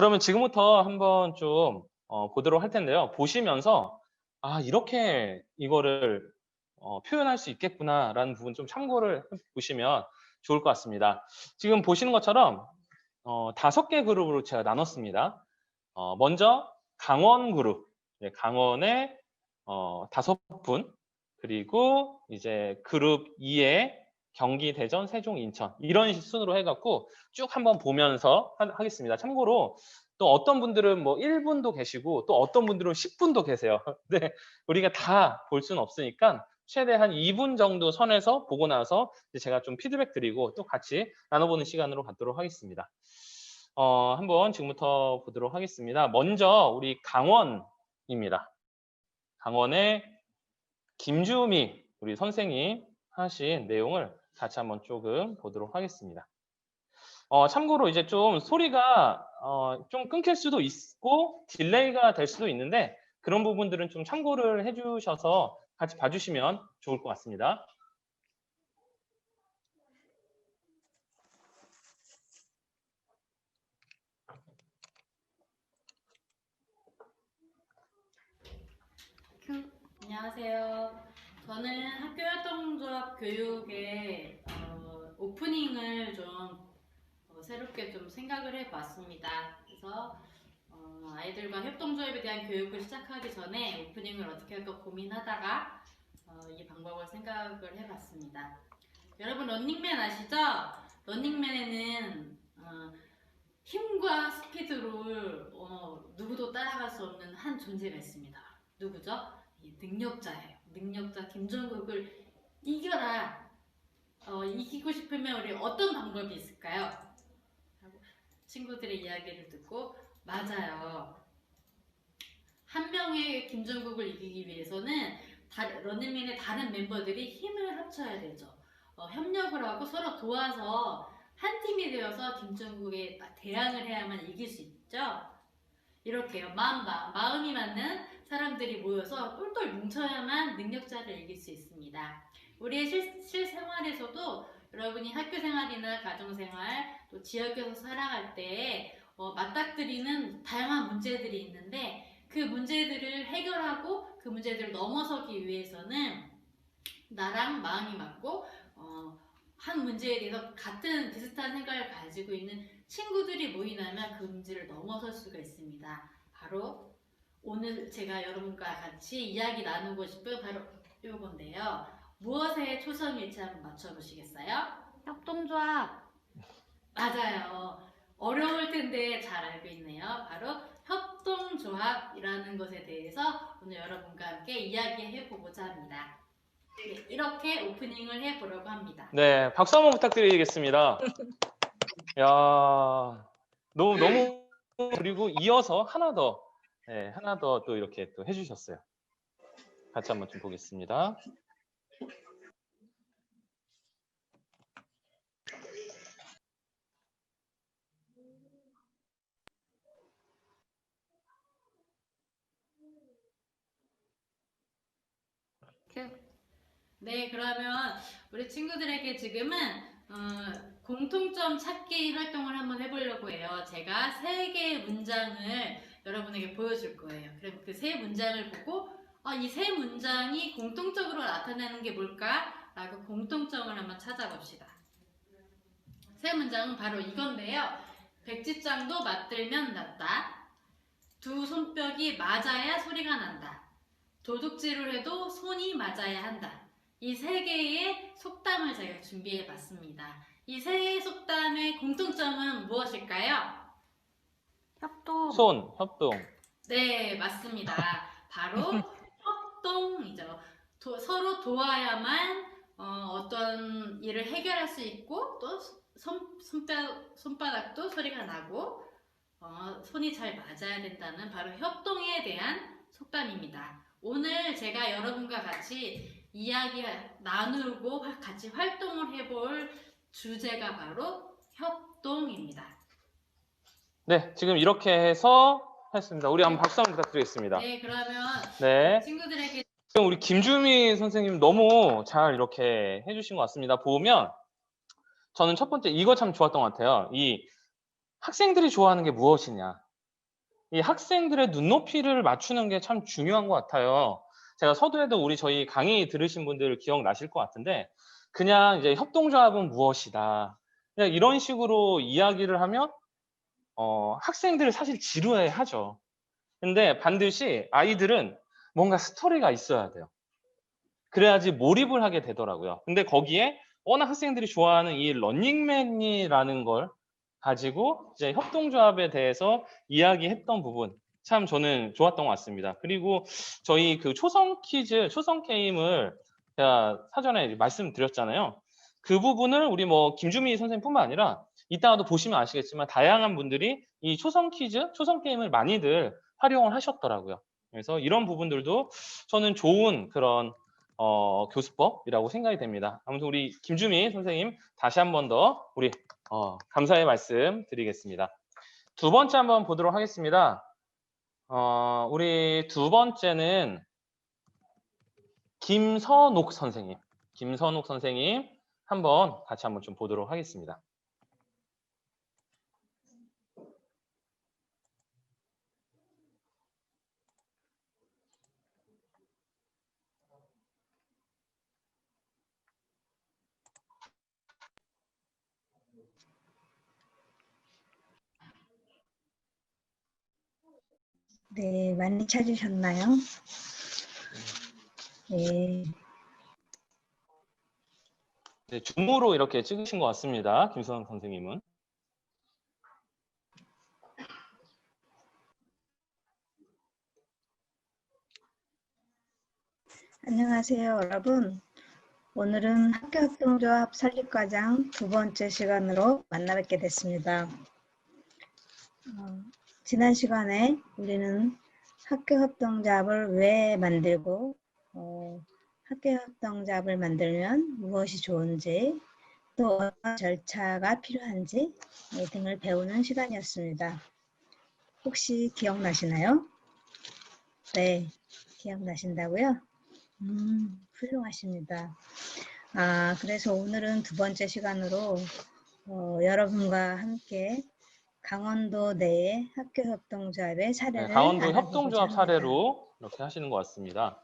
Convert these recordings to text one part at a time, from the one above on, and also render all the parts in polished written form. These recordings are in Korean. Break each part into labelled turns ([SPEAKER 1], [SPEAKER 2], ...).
[SPEAKER 1] 그러면 지금부터 한번 좀 보도록 할 텐데요. 보시면서 이렇게 이거를 표현할 수 있겠구나라는 부분 좀 참고를 보시면 좋을 것 같습니다. 지금 보시는 것처럼 5개 그룹으로 제가 나눴습니다. 먼저 강원 그룹, 강원의 5분, 그리고 이제 그룹 2에 경기, 대전, 세종, 인천 이런 순으로 해갖고 쭉 한번 보면서 하겠습니다. 참고로 또 어떤 분들은 뭐 1분도 계시고 또 어떤 분들은 10분도 계세요. 근데 우리가 다 볼 수는 없으니까 최대한 2분 정도 선에서 보고 나서 이제 제가 좀 피드백 드리고 또 같이 나눠보는 시간으로 갖도록 하겠습니다. 한번 지금부터 보도록 하겠습니다. 먼저 우리 강원입니다. 강원의 김주미 우리 선생님 하신 내용을 같이 한번 조금 보도록 하겠습니다. 참고로 이제 좀 소리가 좀 끊길 수도 있고 딜레이가 될 수도 있는데 그런 부분들은 좀 참고를 해주셔서 같이 봐주시면 좋을 것 같습니다.
[SPEAKER 2] 안녕하세요. 저는 학교활동조합 교육의 오프닝을 좀 새롭게 좀 생각을 해봤습니다. 그래서 아이들과 협동조합에 대한 교육을 시작하기 전에 오프닝을 어떻게 할까 고민하다가 이 방법을 생각을 해봤습니다. 여러분 런닝맨 아시죠? 런닝맨에는 힘과 스피드를 누구도 따라갈 수 없는 한 존재가 있습니다. 누구죠? 능력자예요. 능력자 김종국을 이겨라. 이기고 싶으면 우리 어떤 방법이 있을까요? 하고 친구들의 이야기를 듣고 맞아요. 한 명의 김종국을 이기기 위해서는 런닝맨의 다른 멤버들이 힘을 합쳐야 되죠. 협력을 하고 서로 도와서 한 팀이 되어서 김종국에 대항을 해야만 이길 수 있죠. 이렇게요. 마음이 맞는 사람들이 모여서 똘똘 뭉쳐야만 능력자를 이길 수 있습니다. 우리의 실생활에서도 여러분이 학교생활이나 가정생활 또 지역에서 살아갈 때 맞닥뜨리는 다양한 문제들이 있는데 그 문제들을 해결하고 그 문제들을 넘어서기 위해서는 나랑 마음이 맞고 한 문제에 대해서 같은 비슷한 생각을 가지고 있는 친구들이 모이나면 그 문제를 넘어설 수가 있습니다. 바로 오늘 제가 여러분과 같이 이야기 나누고 싶은 바로 이건데요. 무엇에 초성일지 한번 맞춰보시겠어요? 협동조합. 맞아요. 어려울 텐데 잘 알고 있네요. 바로 협동조합이라는 것에 대해서 오늘 여러분과 함께 이야기해보고자 합니다. 네, 이렇게 오프닝을 해보려고 합니다.
[SPEAKER 1] 네, 박수 한번 부탁드리겠습니다. 야, 너무 그리고 이어서 하나 더 또 이렇게 또 해주셨어요. 같이 한번 좀 보겠습니다.
[SPEAKER 2] 네, 그러면 우리 친구들에게 지금은 공통점 찾기 활동을 한번 해보려고 해요. 제가 3개의 문장을 여러분에게 보여줄 거예요. 그럼 그 3 문장을 보고 이 3 문장이 공통적으로 나타내는 게 뭘까? 라고 공통점을 한번 찾아봅시다. 3 문장은 바로 이건데요. 백지장도 맞들면 낫다. 두 손뼉이 맞아야 소리가 난다. 도둑질을 해도 손이 맞아야 한다. 이 3개의 속담을 제가 준비해 봤습니다. 이 3개의 속담의 공통점은 무엇일까요?
[SPEAKER 1] 협동.
[SPEAKER 2] 네, 맞습니다. 바로 협동이죠. 서로 도와야만 어떤 일을 해결할 수 있고 또 손바닥도 소리가 나고 손이 잘 맞아야 된다는 바로 협동에 대한 속담입니다. 오늘 제가 여러분과 같이 이야기 나누고 같이 활동을 해볼 주제가 바로 협동입니다.
[SPEAKER 1] 네, 지금 이렇게 해서 했습니다. 우리 한번 박수 한번 부탁드리겠습니다.
[SPEAKER 2] 네, 그러면
[SPEAKER 1] 네.
[SPEAKER 2] 친구들에게
[SPEAKER 1] 지금 우리 김주미 선생님 너무 잘 이렇게 해주신 것 같습니다. 보면 저는 첫 번째 이거 참 좋았던 것 같아요. 이 학생들이 좋아하는 게 무엇이냐. 이 학생들의 눈높이를 맞추는 게 참 중요한 것 같아요. 제가 서두에도 저희 강의 들으신 분들 기억나실 것 같은데 그냥 이제 협동조합은 무엇이다. 그냥 이런 식으로 이야기를 하면 학생들을 사실 지루해하죠. 근데 반드시 아이들은 뭔가 스토리가 있어야 돼요. 그래야지 몰입을 하게 되더라고요. 근데 거기에 워낙 학생들이 좋아하는 이 런닝맨이라는 걸 가지고 이제 협동조합에 대해서 이야기했던 부분 참 저는 좋았던 것 같습니다. 그리고 저희 그 초성 퀴즈, 초성 게임을 제가 사전에 말씀드렸잖아요. 그 부분을 우리 뭐 김주미 선생님뿐만 아니라 이따가도 보시면 아시겠지만 다양한 분들이 이 초성 퀴즈, 초성 게임을 많이들 활용을 하셨더라고요. 그래서 이런 부분들도 저는 좋은 그런 교수법이라고 생각이 됩니다. 아무튼 우리 김주미 선생님 다시 한 번 더 우리 감사의 말씀 드리겠습니다. 두 번째 한번 보도록 하겠습니다. 우리 두 번째는 김선옥 선생님. 김선옥 선생님 한번 같이 한번 좀 보도록 하겠습니다.
[SPEAKER 3] 네, 많이 찾으셨나요? 네.
[SPEAKER 1] 네, 줌으로 이렇게 찍으신 것 같습니다. 김선옥 선생님은.
[SPEAKER 3] 안녕하세요, 여러분. 오늘은 학교협동조합 설립과정 두 번째 시간으로 만나 뵙게 됐습니다. 지난 시간에 우리는 학교협동조합을 왜 만들고 학교협동조합을 만들면 무엇이 좋은지 또 어떤 절차가 필요한지 등을 배우는 시간이었습니다. 혹시 기억나시나요? 네, 기억나신다고요? 훌륭하십니다. 그래서 오늘은 두 번째 시간으로 여러분과 함께 강원도 내의 학교협동조합의 사례를
[SPEAKER 1] 네, 강원도
[SPEAKER 3] 알아보고자
[SPEAKER 1] 협동조합
[SPEAKER 3] 합니다.
[SPEAKER 1] 사례로 이렇게 하시는 것 같습니다.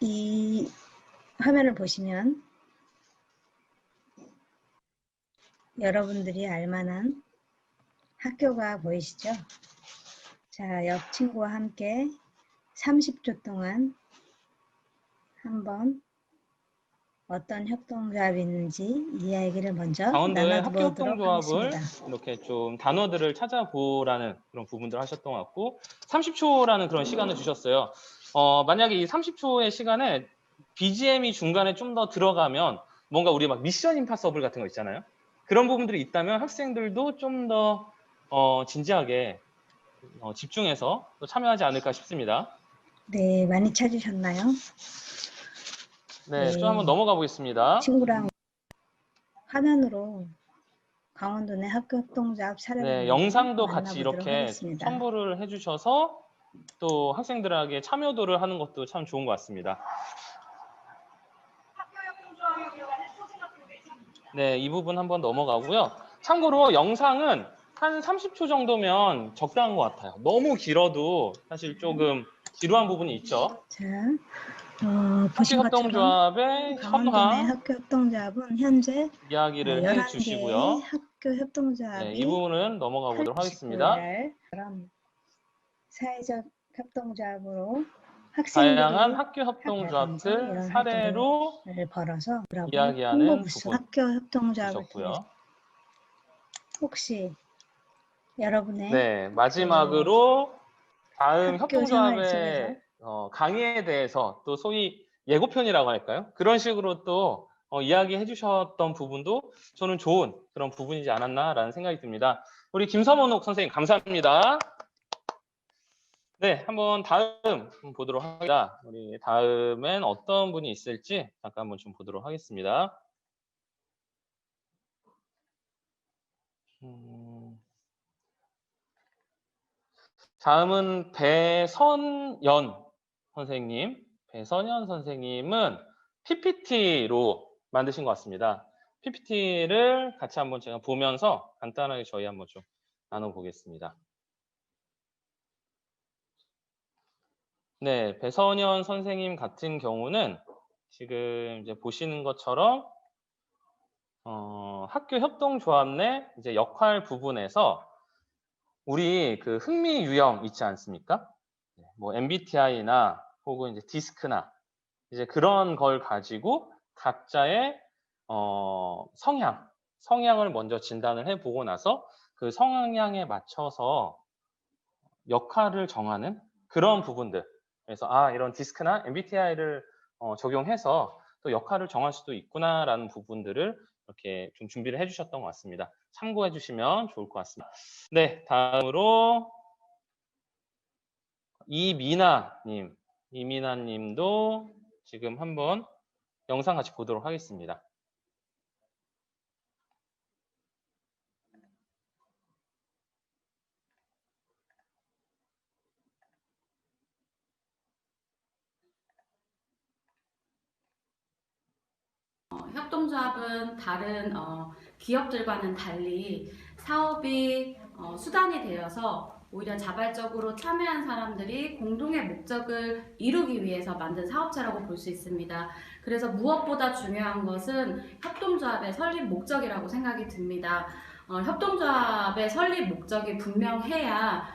[SPEAKER 3] 이 화면을 보시면 여러분들이 알만한 학교가 보이시죠? 자, 옆 친구와 함께 30초 동안 한번 어떤 협동조합이 있는지 이야기를 먼저
[SPEAKER 1] 강원도의
[SPEAKER 3] 나눠보도록
[SPEAKER 1] 학교협동조합을
[SPEAKER 3] 하겠습니다.
[SPEAKER 1] 이렇게 좀 단어들을 찾아보라는 그런 부분들을 하셨던 것 같고 30초라는 그런 시간을 주셨어요. 만약에 이 30초의 시간에 BGM이 중간에 좀 더 들어가면 뭔가 우리 막 미션 임파서블 같은 거 있잖아요. 그런 부분들이 있다면 학생들도 좀 더 진지하게 집중해서 또 참여하지 않을까 싶습니다.
[SPEAKER 3] 네, 많이 찾으셨나요?
[SPEAKER 1] 네,
[SPEAKER 3] 네,
[SPEAKER 1] 좀 한번 넘어가 보겠습니다.
[SPEAKER 3] 친구랑 화면으로 강원도 내 학교협동조합 사례를
[SPEAKER 1] 네,
[SPEAKER 3] 먼저
[SPEAKER 1] 영상도 같이
[SPEAKER 3] 만나보도록
[SPEAKER 1] 이렇게
[SPEAKER 3] 하겠습니다.
[SPEAKER 1] 첨부를 해주셔서 또 학생들에게 참여도를 하는 것도 참 좋은 것 같습니다. 네, 이 부분 한번 넘어가고요. 참고로 영상은 한 30초 정도면 적당한 것 같아요. 너무 길어도 사실 조금 지루한 부분이 있죠.
[SPEAKER 3] 자, 보신 것처럼
[SPEAKER 1] 학교협동조합의
[SPEAKER 3] 강원도 내
[SPEAKER 1] 현황
[SPEAKER 3] 학교협동조합은 현재
[SPEAKER 1] 이야기를
[SPEAKER 3] 11개의
[SPEAKER 1] 해주시고요. 네, 이
[SPEAKER 3] 학교협동조합이
[SPEAKER 1] 부분은 넘어가 보도록
[SPEAKER 3] 8월
[SPEAKER 1] 하겠습니다.
[SPEAKER 3] 29일 날 사회적 협동조합으로
[SPEAKER 1] 다양한
[SPEAKER 3] 학생들이 학교라든지
[SPEAKER 1] 학교협동조합들
[SPEAKER 3] 이런
[SPEAKER 1] 사례로
[SPEAKER 3] 활동을 벌어서
[SPEAKER 1] 이야기하는
[SPEAKER 3] 홍보부스
[SPEAKER 1] 부분
[SPEAKER 3] 학교협동조합을 통해서
[SPEAKER 1] 주셨고요.
[SPEAKER 3] 혹시 여러분의
[SPEAKER 1] 네, 마지막으로 다음
[SPEAKER 3] 학교 생활 속에서
[SPEAKER 1] 협동조합의 강의에 대해서 또 소위 예고편이라고 할까요? 그런 식으로 또 이야기해 주셨던 부분도 저는 좋은 그런 부분이지 않았나라는 생각이 듭니다. 우리 김서mon옥 선생님 감사합니다. 네, 한번 다음 보도록 하겠습니다. 우리 다음엔 어떤 분이 있을지 잠깐 한번 좀 보도록 하겠습니다. 다음은 배선연 선생님. 배선연 선생님은 PPT로 만드신 것 같습니다. PPT를 같이 한번 제가 보면서 간단하게 저희 한번 좀 나눠보겠습니다. 네, 배선현 선생님 같은 경우는 지금 이제 보시는 것처럼 학교 협동조합 내 이제 역할 부분에서 우리 그 흥미 유형 있지 않습니까? 뭐 MBTI나 혹은 이제 디스크나 이제 그런 걸 가지고 각자의 성향을 먼저 진단을 해보고 나서 그 성향에 맞춰서 역할을 정하는 그런 부분들. 그래서 이런 디스크나 MBTI를 적용해서 또 역할을 정할 수도 있구나라는 부분들을 이렇게 좀 준비를 해주셨던 것 같습니다. 참고해 주시면 좋을 것 같습니다. 네, 다음으로 이미나님도 지금 한번 영상 같이 보도록 하겠습니다.
[SPEAKER 4] 협동조합은 다른 기업들과는 달리 사업이 수단이 되어서 오히려 자발적으로 참여한 사람들이 공동의 목적을 이루기 위해서 만든 사업체라고 볼 수 있습니다. 그래서 무엇보다 중요한 것은 협동조합의 설립 목적이라고 생각이 듭니다. 협동조합의 설립 목적이 분명해야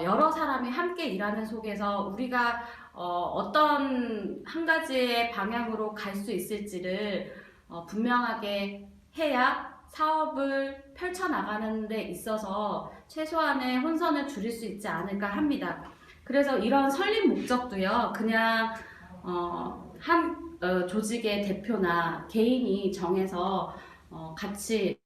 [SPEAKER 4] 여러 사람이 함께 일하는 속에서 우리가 어떤 한 가지의 방향으로 갈 수 있을지를 분명하게 해야 사업을 펼쳐나가는 데 있어서 최소한의 혼선을 줄일 수 있지 않을까 합니다. 그래서 이런 설립 목적도요, 그냥 한 조직의 대표나 개인이 정해서 같이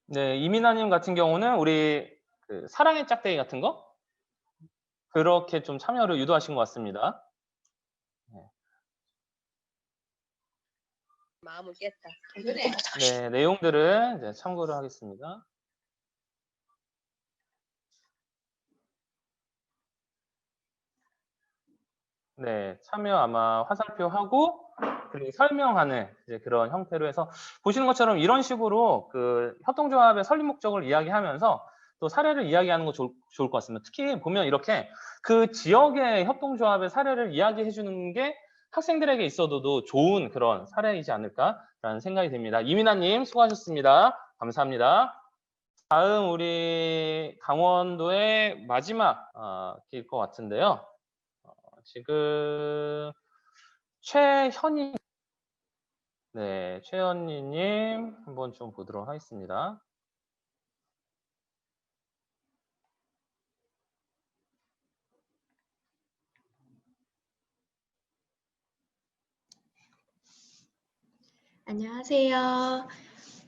[SPEAKER 1] 네, 이민아님 같은 경우는 우리 그 사랑의 짝대기 같은 거 그렇게 좀 참여를 유도하신 것 같습니다.
[SPEAKER 5] 마음을 깼다.
[SPEAKER 1] 네, 내용들은 이제 참고를 하겠습니다. 네, 참여 아마 화살표하고 그리고 설명하는 이제 그런 형태로 해서 보시는 것처럼 이런 식으로 그 협동조합의 설립 목적을 이야기하면서 또 사례를 이야기하는 거 좋을 것 같습니다. 특히 보면 이렇게 그 지역의 협동조합의 사례를 이야기해 주는 게 학생들에게 있어도 좋은 그런 사례이지 않을까라는 생각이 듭니다. 이민아님 수고하셨습니다. 감사합니다. 다음 우리 강원도의 마지막 길 것 같은데요. 지금 최현희 네, 최현희님 한번 좀 보도록 하겠습니다.
[SPEAKER 6] 안녕하세요.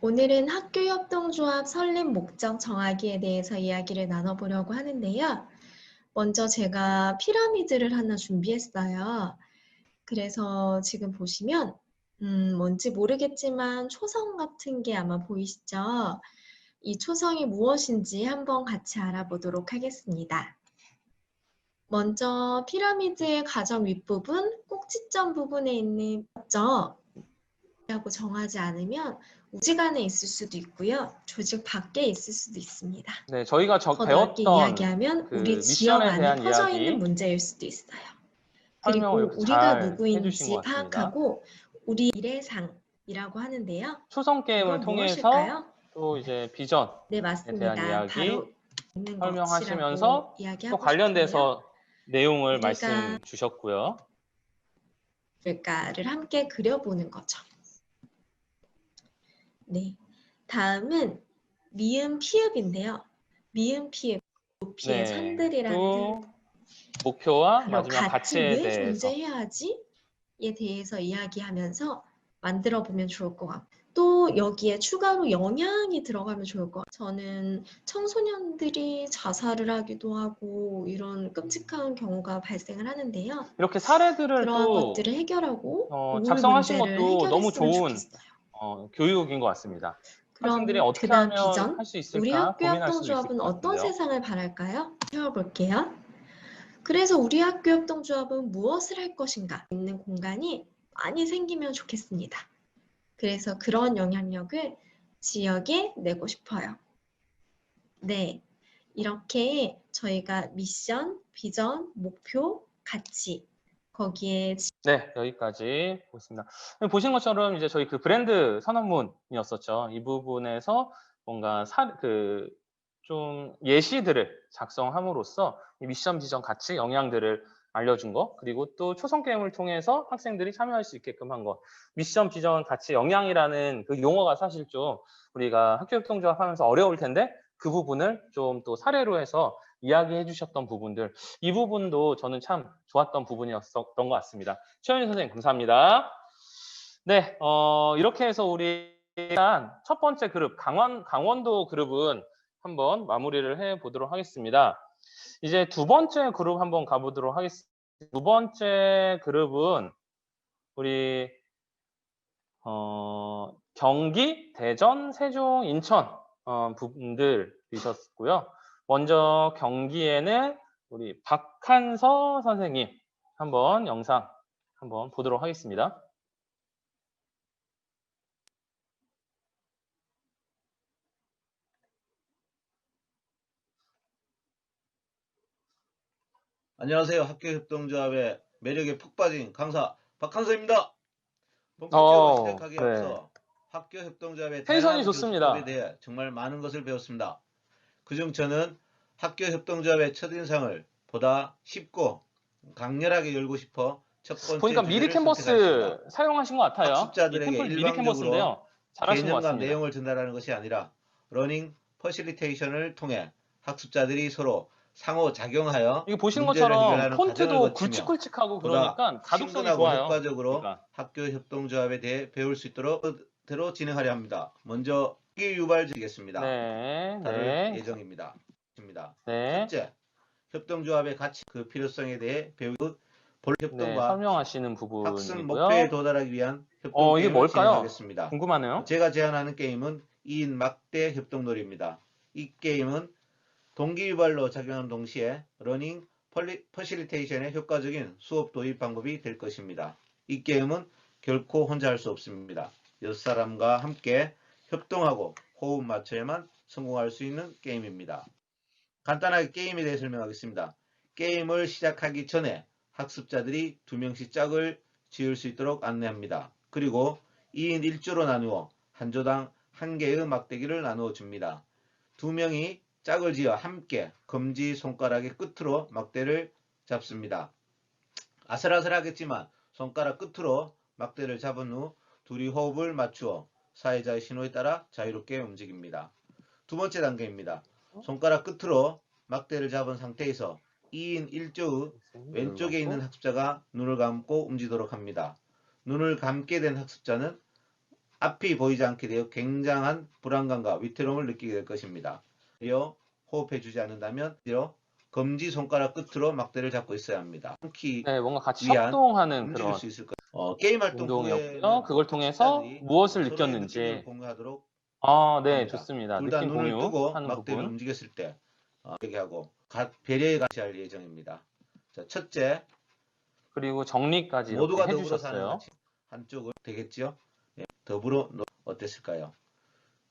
[SPEAKER 6] 오늘은 학교협동조합 설립 목적 정하기에 대해서 이야기를 나눠보려고 하는데요. 먼저 제가 피라미드를 하나 준비했어요. 그래서 지금 보시면 뭔지 모르겠지만 초성 같은 게 아마 보이시죠? 이 초성이 무엇인지 한번 같이 알아보도록 하겠습니다. 먼저 피라미드의 가장 윗부분, 꼭지점 부분에 있는 점 하고 정하지 않으면 조직 안에 있을 수도 있고요. 조직 밖에 있을 수도 있습니다.
[SPEAKER 1] 네, 저희가
[SPEAKER 6] 더 넓게
[SPEAKER 1] 배웠던
[SPEAKER 6] 이야기하면
[SPEAKER 1] 그
[SPEAKER 6] 우리 지역
[SPEAKER 1] 미션에
[SPEAKER 6] 안에
[SPEAKER 1] 대한
[SPEAKER 6] 퍼져
[SPEAKER 1] 이야기
[SPEAKER 6] 있는 문제일 수도 있어요.
[SPEAKER 1] 설명을
[SPEAKER 6] 그리고
[SPEAKER 1] 이렇게
[SPEAKER 6] 우리가
[SPEAKER 1] 잘 해주신
[SPEAKER 6] 누구인지
[SPEAKER 1] 것 같습니다.
[SPEAKER 6] 파악하고 우리 미래상이라고 하는데요.
[SPEAKER 1] 초성 게임을
[SPEAKER 6] 이건
[SPEAKER 1] 통해서
[SPEAKER 6] 무엇일까요?
[SPEAKER 1] 또 이제 비전에
[SPEAKER 6] 네,
[SPEAKER 1] 대한
[SPEAKER 6] 맞습니다.
[SPEAKER 1] 이야기
[SPEAKER 6] 바로 있는
[SPEAKER 1] 설명하시면서
[SPEAKER 6] 것이라고
[SPEAKER 1] 또
[SPEAKER 6] 이야기하고 싶은데요.
[SPEAKER 1] 관련돼서 내용을
[SPEAKER 6] 우리가
[SPEAKER 1] 말씀 주셨고요.
[SPEAKER 6] 를 함께 그려보는 거죠. 네, 다음은 미음 피읍인데요. 미음 피읍, 높이의
[SPEAKER 1] 네,
[SPEAKER 6] 산들이라는
[SPEAKER 1] 또 목표와
[SPEAKER 6] 바로
[SPEAKER 1] 마지막
[SPEAKER 6] 같이
[SPEAKER 1] 가치에
[SPEAKER 6] 왜
[SPEAKER 1] 대해서
[SPEAKER 6] 존재해야 하지에 대해서 이야기하면서 만들어 보면 좋을 것 같고 또 여기에 추가로 영향이 들어가면 좋을 것 같아요. 저는 청소년들이 자살을 하기도 하고 이런 끔찍한 경우가 발생을 하는데요.
[SPEAKER 1] 이렇게 사례들을
[SPEAKER 6] 그러한
[SPEAKER 1] 또
[SPEAKER 6] 것들을 해결하고 오늘
[SPEAKER 1] 작성하신
[SPEAKER 6] 문제를
[SPEAKER 1] 것도 너무
[SPEAKER 6] 해결했으면
[SPEAKER 1] 좋은
[SPEAKER 6] 좋겠어요.
[SPEAKER 1] 교육인 것 같습니다. 학생들이
[SPEAKER 6] 그럼
[SPEAKER 1] 어떻게
[SPEAKER 6] 그다음
[SPEAKER 1] 하면
[SPEAKER 6] 비전,
[SPEAKER 1] 할 수
[SPEAKER 6] 우리
[SPEAKER 1] 있을까
[SPEAKER 6] 학교
[SPEAKER 1] 고민할 수도 있을
[SPEAKER 6] 협동조합은
[SPEAKER 1] 것
[SPEAKER 6] 어떤
[SPEAKER 1] 같은데요.
[SPEAKER 6] 세상을 바랄까요? 세워볼게요. 그래서 우리 학교 협동조합은 무엇을 할 것인가 있는 공간이 많이 생기면 좋겠습니다. 그래서 그런 영향력을 지역에 내고 싶어요. 네, 이렇게 저희가 미션, 비전, 목표, 가치 거기에
[SPEAKER 1] 네, 여기까지 보겠습니다. 보신 것처럼 이제 저희 그 브랜드 선언문이었었죠. 이 부분에서 뭔가 좀 예시들을 작성함으로써 이 미션, 비전, 가치, 영향들을 알려준 거, 그리고 또 초성 게임을 통해서 학생들이 참여할 수 있게끔 한 것. 미션, 비전, 가치, 영향이라는 그 용어가 사실 좀 우리가 학교 협동조합 하면서 어려울 텐데 그 부분을 좀 또 사례로 해서 이야기해 주셨던 부분들, 이 부분도 저는 참 좋았던 부분이었던 것 같습니다. 최현희 선생님 감사합니다. 네, 이렇게 해서 우리 일단 첫 번째 그룹 강원도 그룹은 한번 마무리를 해 보도록 하겠습니다. 이제 두 번째 그룹 한번 가보도록 하겠습니다. 두 번째 그룹은 우리 경기, 대전, 세종, 인천 부분들이셨고요. 먼저 경기에는 우리 박한서 선생님 한번 영상 한번 보도록 하겠습니다.
[SPEAKER 5] 안녕하세요. 학교협동조합의 매력에 푹 빠진 강사 박한서입니다. 본격적으로 시작하기
[SPEAKER 1] 네.
[SPEAKER 5] 앞서 학교협동조합의
[SPEAKER 1] 텐션이
[SPEAKER 5] 다양한
[SPEAKER 1] 좋습니다.
[SPEAKER 5] 교수법에 대해 정말 많은 것을 배웠습니다. 그중 저는 학교협동조합의 첫인상을 보다 쉽고 강렬하게 열고 싶어 첫 번째
[SPEAKER 1] 보니까 미리
[SPEAKER 5] 주제를
[SPEAKER 1] 캔버스
[SPEAKER 5] 선택하였습니다.
[SPEAKER 1] 사용하신 것 같아요. 이
[SPEAKER 5] 학습자들에게
[SPEAKER 1] 템플 미리
[SPEAKER 5] 일방적으로
[SPEAKER 1] 캔버스인데요. 잘하신 것
[SPEAKER 5] 개념과
[SPEAKER 1] 같습니다.
[SPEAKER 5] 내용을 전달하는 것이 아니라 러닝 퍼실리테이션을 통해 학습자들이 서로 상호작용하여
[SPEAKER 1] 이거 보시는
[SPEAKER 5] 문제를
[SPEAKER 1] 것처럼
[SPEAKER 5] 해결하는 과정을
[SPEAKER 1] 폰트도
[SPEAKER 5] 거치며
[SPEAKER 1] 굵직굵직하고
[SPEAKER 5] 보다
[SPEAKER 1] 그러니까 가독성이
[SPEAKER 5] 친근하고
[SPEAKER 1] 좋아요.
[SPEAKER 5] 효과적으로
[SPEAKER 1] 그러니까.
[SPEAKER 5] 학교협동조합에 대해 배울 수 있도록 대로 진행하려 합니다. 먼저 유발드리겠습니다.
[SPEAKER 1] 네,
[SPEAKER 5] 다룰
[SPEAKER 1] 네,
[SPEAKER 5] 예정입니다.
[SPEAKER 1] 네,
[SPEAKER 5] 첫째, 협동조합의 가치 그 필요성에 대해 배우고
[SPEAKER 1] 네,
[SPEAKER 5] 볼협동과
[SPEAKER 1] 설명하시는
[SPEAKER 5] 학습 목표에
[SPEAKER 1] 부분이고요.
[SPEAKER 5] 도달하기 위한 협동
[SPEAKER 1] 이게
[SPEAKER 5] 게임을
[SPEAKER 1] 뭘까요?
[SPEAKER 5] 진행하겠습니다.
[SPEAKER 1] 궁금하네요.
[SPEAKER 5] 제가 제안하는 게임은 2인 막대 협동놀이입니다. 이 게임은 동기유발로 작용하는 동시에 러닝 퍼실리테이션의 효과적인 수업 도입 방법이 될 것입니다. 이 게임은 결코 혼자 할 수 없습니다. 6사람과 함께 협동하고 호흡 맞춰야만 성공할 수 있는 게임입니다. 간단하게 게임에 대해 설명하겠습니다. 게임을 시작하기 전에 학습자들이 2명씩 짝을 지을 수 있도록 안내합니다. 그리고 2인 1조로 나누어 한 조당 1개의 막대기를 나누어 줍니다. 2명이 짝을 지어 함께 검지 손가락의 끝으로 막대를 잡습니다. 아슬아슬하겠지만 손가락 끝으로 막대를 잡은 후 둘이 호흡을 맞추어 사회자의 신호에 따라 자유롭게 움직입니다. 두 번째 단계입니다. 손가락 끝으로 막대를 잡은 상태에서 2인 1조의 왼쪽에 있는 학습자가 눈을 감고 움직이도록 합니다. 눈을 감게 된 학습자는 앞이 보이지 않게 되어 굉장한 불안감과 위태로움을 느끼게 될 것입니다. 호흡해주지 않는다면 검지 손가락 끝으로 막대를 잡고 있어야 합니다.
[SPEAKER 1] 네, 뭔가 같이
[SPEAKER 5] 위한
[SPEAKER 1] 협동하는
[SPEAKER 5] 움직일
[SPEAKER 1] 그런
[SPEAKER 5] 수 있을 거예요. 게임 활동
[SPEAKER 1] 운동이었고요. 그걸 통해서 무엇을
[SPEAKER 5] 서로의 느낌을
[SPEAKER 1] 느꼈는지.
[SPEAKER 5] 공유하도록
[SPEAKER 1] 네,
[SPEAKER 5] 합니다.
[SPEAKER 1] 좋습니다.
[SPEAKER 5] 둘 다
[SPEAKER 1] 느낌
[SPEAKER 5] 눈을 뜨고
[SPEAKER 1] 공유하는
[SPEAKER 5] 막대를
[SPEAKER 1] 부분.
[SPEAKER 5] 움직였을 때 얘기하고 배려에 같이 할 예정입니다. 자, 첫째,
[SPEAKER 1] 그리고 정리까지
[SPEAKER 5] 모두가
[SPEAKER 1] 이렇게
[SPEAKER 5] 더불어 사는
[SPEAKER 1] 해주셨어요.
[SPEAKER 5] 가치. 한쪽을 되겠죠? 예, 더불어 어땠을까요?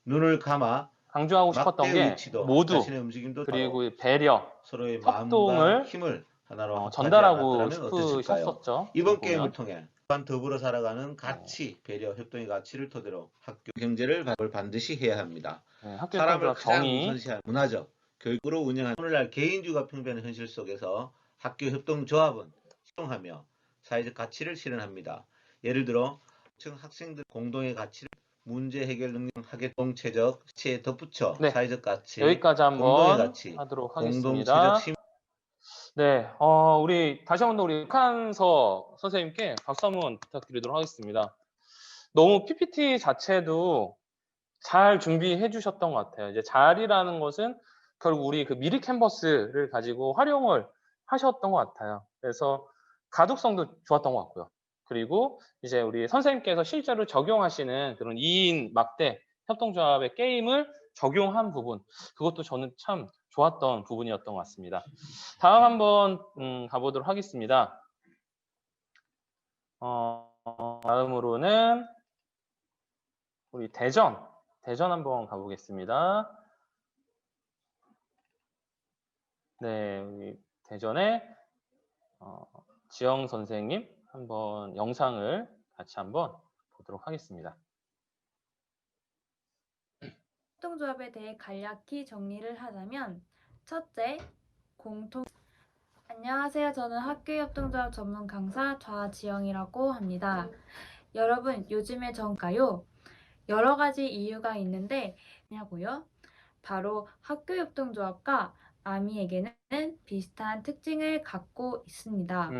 [SPEAKER 5] 눈을 감아
[SPEAKER 1] 강조하고 싶었던
[SPEAKER 5] 막대의
[SPEAKER 1] 게
[SPEAKER 5] 위치도
[SPEAKER 1] 모두
[SPEAKER 5] 자신의 움직임도
[SPEAKER 1] 그리고 배려,
[SPEAKER 5] 서로의
[SPEAKER 1] 협동을
[SPEAKER 5] 마음과 힘을 하나로
[SPEAKER 1] 전달하고
[SPEAKER 5] 합하지 않았더라면 어땠을까요?
[SPEAKER 1] 싶으셨었죠.
[SPEAKER 5] 이번
[SPEAKER 1] 보면.
[SPEAKER 5] 게임을 통해 더불어 살아가는 가치, 배려, 협동의 가치를 토대로 학교 경제를 반드시 해야 합니다.
[SPEAKER 1] 네, 학교
[SPEAKER 5] 사람을
[SPEAKER 1] 협동조합
[SPEAKER 5] 가장
[SPEAKER 1] 정의.
[SPEAKER 5] 우선시하는 문화적, 교육으로 운영하는 오늘날 개인주의가 팽배한 현실 속에서 학교 협동조합은 실용하며 사회적 가치를 실현합니다. 예를 들어 학생들 공동의 가치를 문제 해결 능력, 학예동체적 가치에 덧붙여
[SPEAKER 1] 네,
[SPEAKER 5] 사회적 가치,
[SPEAKER 1] 여기까지
[SPEAKER 5] 공동의
[SPEAKER 1] 한번
[SPEAKER 5] 가치,
[SPEAKER 1] 하도록
[SPEAKER 5] 공동체적
[SPEAKER 1] 하겠습니다.
[SPEAKER 5] 심
[SPEAKER 1] 네, 우리 다시 한번 우리 북한서 선생님께 박수 한번 부탁드리도록 하겠습니다. 너무 PPT 자체도 잘 준비해 주셨던 것 같아요. 이제 잘이라는 것은 결국 우리 그 미리 캔버스를 가지고 활용을 하셨던 것 같아요. 그래서 가독성도 좋았던 것 같고요. 그리고 이제 우리 선생님께서 실제로 적용하시는 그런 2인 막대 협동조합의 게임을 적용한 부분, 그것도 저는 참 좋았던 부분이었던 것 같습니다. 다음 한번 가보도록 하겠습니다. 다음으로는 우리 대전 한번 가보겠습니다. 네, 우리 대전의 지영 선생님 한번 영상을 같이 한번 보도록 하겠습니다.
[SPEAKER 7] 협동조합에 대해 간략히 정리를 하자면 첫째, 안녕하세요. 저는 학교협동조합 전문 강사 좌지영이라고 합니다. 여러분, 요즘에 정가요? 여러 가지 이유가 있는데 뭐냐고요? 바로 학교협동조합과 아미에게는 비슷한 특징을 갖고 있습니다.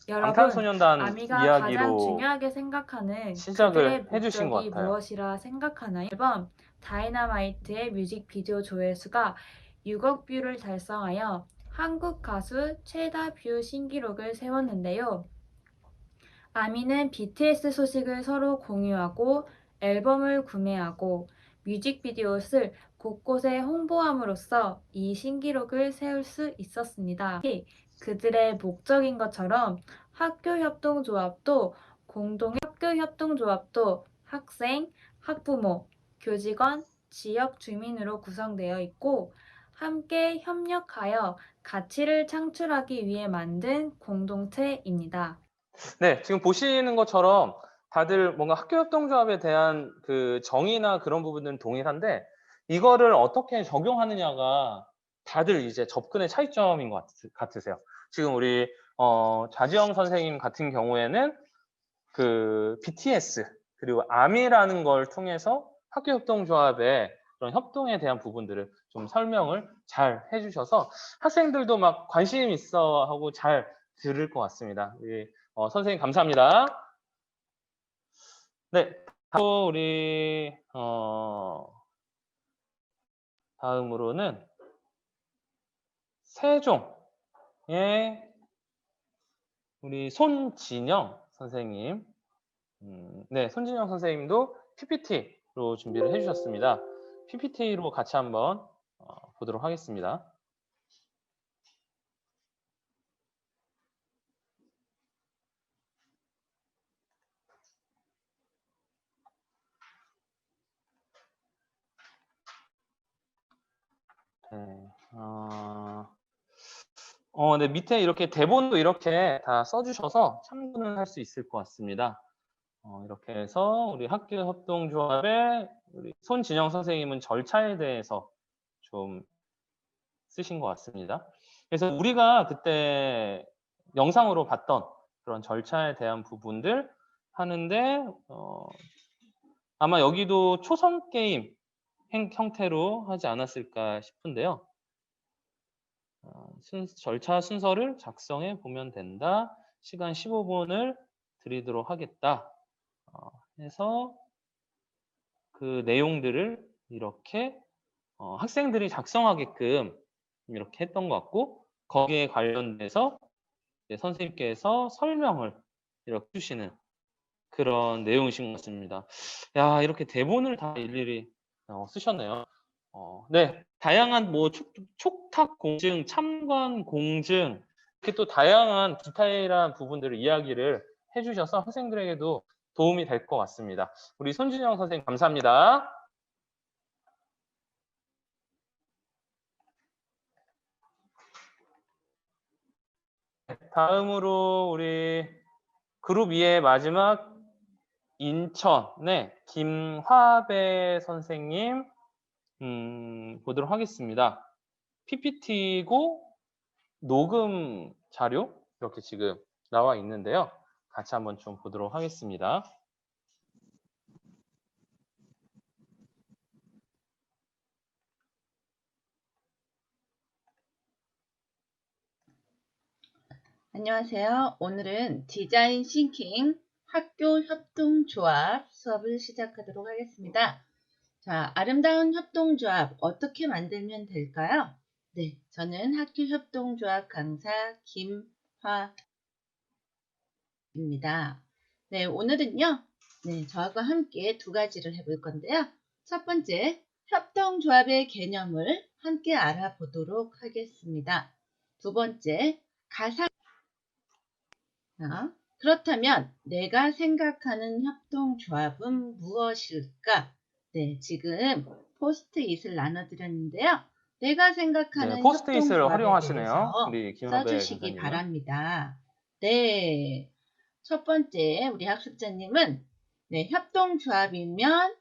[SPEAKER 7] 여러분,
[SPEAKER 1] 방탄소년단
[SPEAKER 7] 아미가 가장
[SPEAKER 1] 이야기로
[SPEAKER 7] 중요하게 생각하는
[SPEAKER 1] 시작을
[SPEAKER 7] 그들의
[SPEAKER 1] 해주신 것
[SPEAKER 7] 목적이
[SPEAKER 1] 같아요.
[SPEAKER 7] 무엇이라 생각하나요? 1번, 다이너마이트의 뮤직비디오 조회수가 6억 뷰를 달성하여 한국 가수 최다 뷰 신기록을 세웠는데요. 아미는 BTS 소식을 서로 공유하고 앨범을 구매하고 뮤직비디오를 곳곳에 홍보함으로써 이 신기록을 세울 수 있었습니다. 그들의 목적인 것처럼 학교협동조합도 학생, 학부모, 교직원, 지역 주민으로 구성되어 있고 함께 협력하여 가치를 창출하기 위해 만든 공동체입니다.
[SPEAKER 1] 네, 지금 보시는 것처럼 다들 뭔가 학교협동조합에 대한 그 정의나 그런 부분들은 동일한데 이거를 어떻게 적용하느냐가 다들 이제 접근의 차이점인 것 같으세요. 지금 우리 좌지영 선생님 같은 경우에는 그 BTS 그리고 아미라는 걸 통해서 학교협동조합의 그런 협동에 대한 부분들을 좀 설명을 잘 해주셔서 학생들도 막 관심 있어 하고 잘 들을 것 같습니다. 우리 선생님 감사합니다. 네, 또 우리 다음으로는 세종의 우리 손진영 선생님. 네, 손진영 선생님도 PPT로 준비를 해주셨습니다. PPT로 같이 한번 보도록 하겠습니다. 네, 네, 밑에 이렇게 대본도 이렇게 다 써주셔서 참고는 할 수 있을 것 같습니다. 이렇게 해서 우리 학교협동조합의 우리 손진영 선생님은 절차에 대해서 좀 쓰신 것 같습니다. 그래서 우리가 그때 영상으로 봤던 그런 절차에 대한 부분들 하는데 아마 여기도 초성 게임 형태로 하지 않았을까 싶은데요. 절차 순서를 작성해 보면 된다. 시간 15분을 드리도록 하겠다. 해서 그 내용들을 이렇게 학생들이 작성하게끔 이렇게 했던 것 같고 거기에 관련돼서 선생님께서 설명을 이렇게 주시는 그런 내용이신 것 같습니다. 야, 이렇게 대본을 다 일일이 쓰셨네요. 네, 다양한 뭐 촉탁 공증, 참관 공증 이렇게 또 다양한 디테일한 부분들을 이야기를 해주셔서 학생들에게도 도움이 될 것 같습니다. 우리 손진영 선생님 감사합니다. 다음으로 우리 그룹 2의 마지막 인천의 김화배 선생님 보도록 하겠습니다. PPT고 녹음 자료 이렇게 지금 나와 있는데요. 같이 한번 좀 보도록 하겠습니다.
[SPEAKER 8] 안녕하세요. 오늘은 디자인 싱킹 학교 협동조합 수업을 시작하도록 하겠습니다. 자, 아름다운 협동조합 어떻게 만들면 될까요? 네, 저는 학교 협동조합 강사 김화입니다. 네, 오늘은요. 네, 저하고 함께 두 가지를 해볼 건데요. 첫 번째, 협동조합의 개념을 함께 알아보도록 하겠습니다. 두 번째, 가상. 그렇다면 내가 생각하는 협동조합은 무엇일까? 네, 지금 포스트잇을 나눠드렸는데요. 내가 생각하는
[SPEAKER 1] 네, 포스트잇을
[SPEAKER 8] 협동조합에
[SPEAKER 1] 활용하시네요.
[SPEAKER 8] 대해서
[SPEAKER 1] 우리 김하배
[SPEAKER 8] 써주시기
[SPEAKER 1] 선생님은.
[SPEAKER 8] 바랍니다. 네, 첫 번째 우리 학습자님은 네, 협동조합이면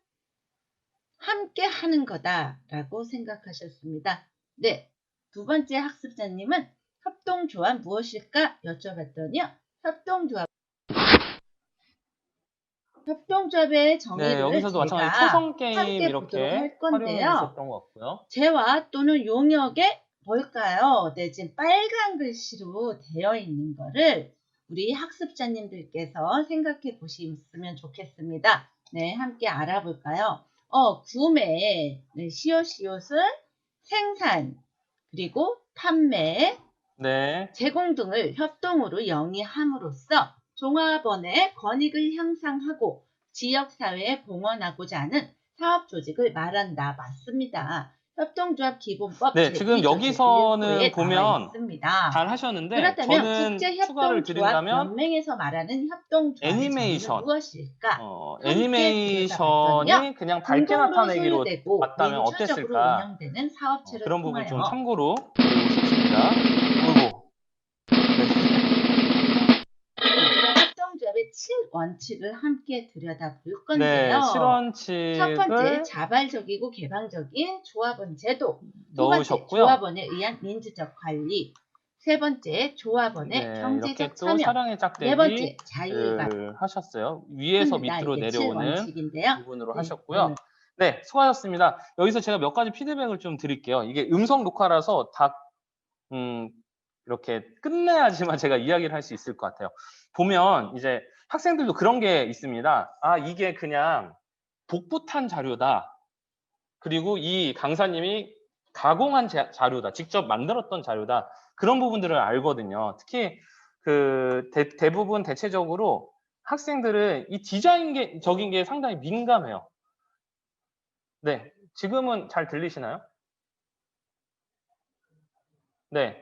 [SPEAKER 8] 함께 하는 거다라고 생각하셨습니다. 네, 두 번째 학습자님은 협동조합 무엇일까 여쭤봤더니요. 협동조합의 정의를
[SPEAKER 1] 네, 여기서도 마찬가지로
[SPEAKER 8] 제가
[SPEAKER 1] 초성 게임
[SPEAKER 8] 함께 보도록
[SPEAKER 1] 이렇게
[SPEAKER 8] 할 건데요.
[SPEAKER 1] 활용하셨던 것 같고요.
[SPEAKER 8] 재화 또는 용역에 뭘까요? 네, 지금 빨간 글씨로 되어 있는 거를 우리 학습자님들께서 생각해 보시면 좋겠습니다. 네, 함께 알아볼까요? 구매, 네, 시옷은 생산, 그리고 판매,
[SPEAKER 1] 네,
[SPEAKER 8] 제공 등을 협동으로 영위함으로써 종합원의 권익을 향상하고 지역사회에 봉헌하고자 하는 사업조직을 말한다. 맞습니다. 협동조합 기본법
[SPEAKER 1] 네, 지금 여기서는 보면
[SPEAKER 8] 있습니다.
[SPEAKER 1] 잘 하셨는데
[SPEAKER 8] 그렇다면
[SPEAKER 1] 저는 추가를
[SPEAKER 8] 국제협동조합
[SPEAKER 1] 드린다면
[SPEAKER 8] 연맹에서 말하는 협동조합의
[SPEAKER 1] 애니메이션.
[SPEAKER 8] 정의는 무엇일까?
[SPEAKER 1] 애니메이션이 그냥 밝게 나타내기로
[SPEAKER 8] 소유되고
[SPEAKER 1] 봤다면
[SPEAKER 8] 민주적으로
[SPEAKER 1] 어땠을까?
[SPEAKER 8] 운영되는 사업체를
[SPEAKER 1] 그런 부분 좀
[SPEAKER 8] 통하여
[SPEAKER 1] 참고로 드리고 싶습니다. 그리고
[SPEAKER 8] 협동조합의 7원칙을 함께 들여다볼
[SPEAKER 1] 네,
[SPEAKER 8] 건데요.
[SPEAKER 1] 실원칙을
[SPEAKER 8] 첫 번째, 자발적이고 개방적인 조합원 제도. 두 번째,
[SPEAKER 1] 넣으셨고요.
[SPEAKER 8] 조합원에 의한 민주적 관리. 세 번째, 조합원의
[SPEAKER 1] 네,
[SPEAKER 8] 경제적
[SPEAKER 1] 이렇게 또
[SPEAKER 8] 참여.
[SPEAKER 1] 사랑의
[SPEAKER 8] 네 번째,
[SPEAKER 1] 짝대기를
[SPEAKER 8] 자율과
[SPEAKER 1] 하셨어요. 위에서 밑으로
[SPEAKER 8] 이게
[SPEAKER 1] 내려오는
[SPEAKER 8] 7원칙인데요.
[SPEAKER 1] 부분으로
[SPEAKER 8] 네,
[SPEAKER 1] 하셨고요. 네, 수고하셨습니다. 여기서 제가 몇 가지 피드백을 좀 드릴게요. 이게 음성 녹화라서 다 이렇게 끝내야지만 제가 이야기를 할 수 있을 것 같아요. 보면 이제 학생들도 그런 게 있습니다. 아, 이게 그냥 복붙한 자료다. 그리고 이 강사님이 가공한 자료다. 직접 만들었던 자료다. 그런 부분들을 알거든요. 특히 그 대부분 대체적으로 학생들은 이 디자인적인 게 상당히 민감해요. 네, 지금은 잘 들리시나요? 네.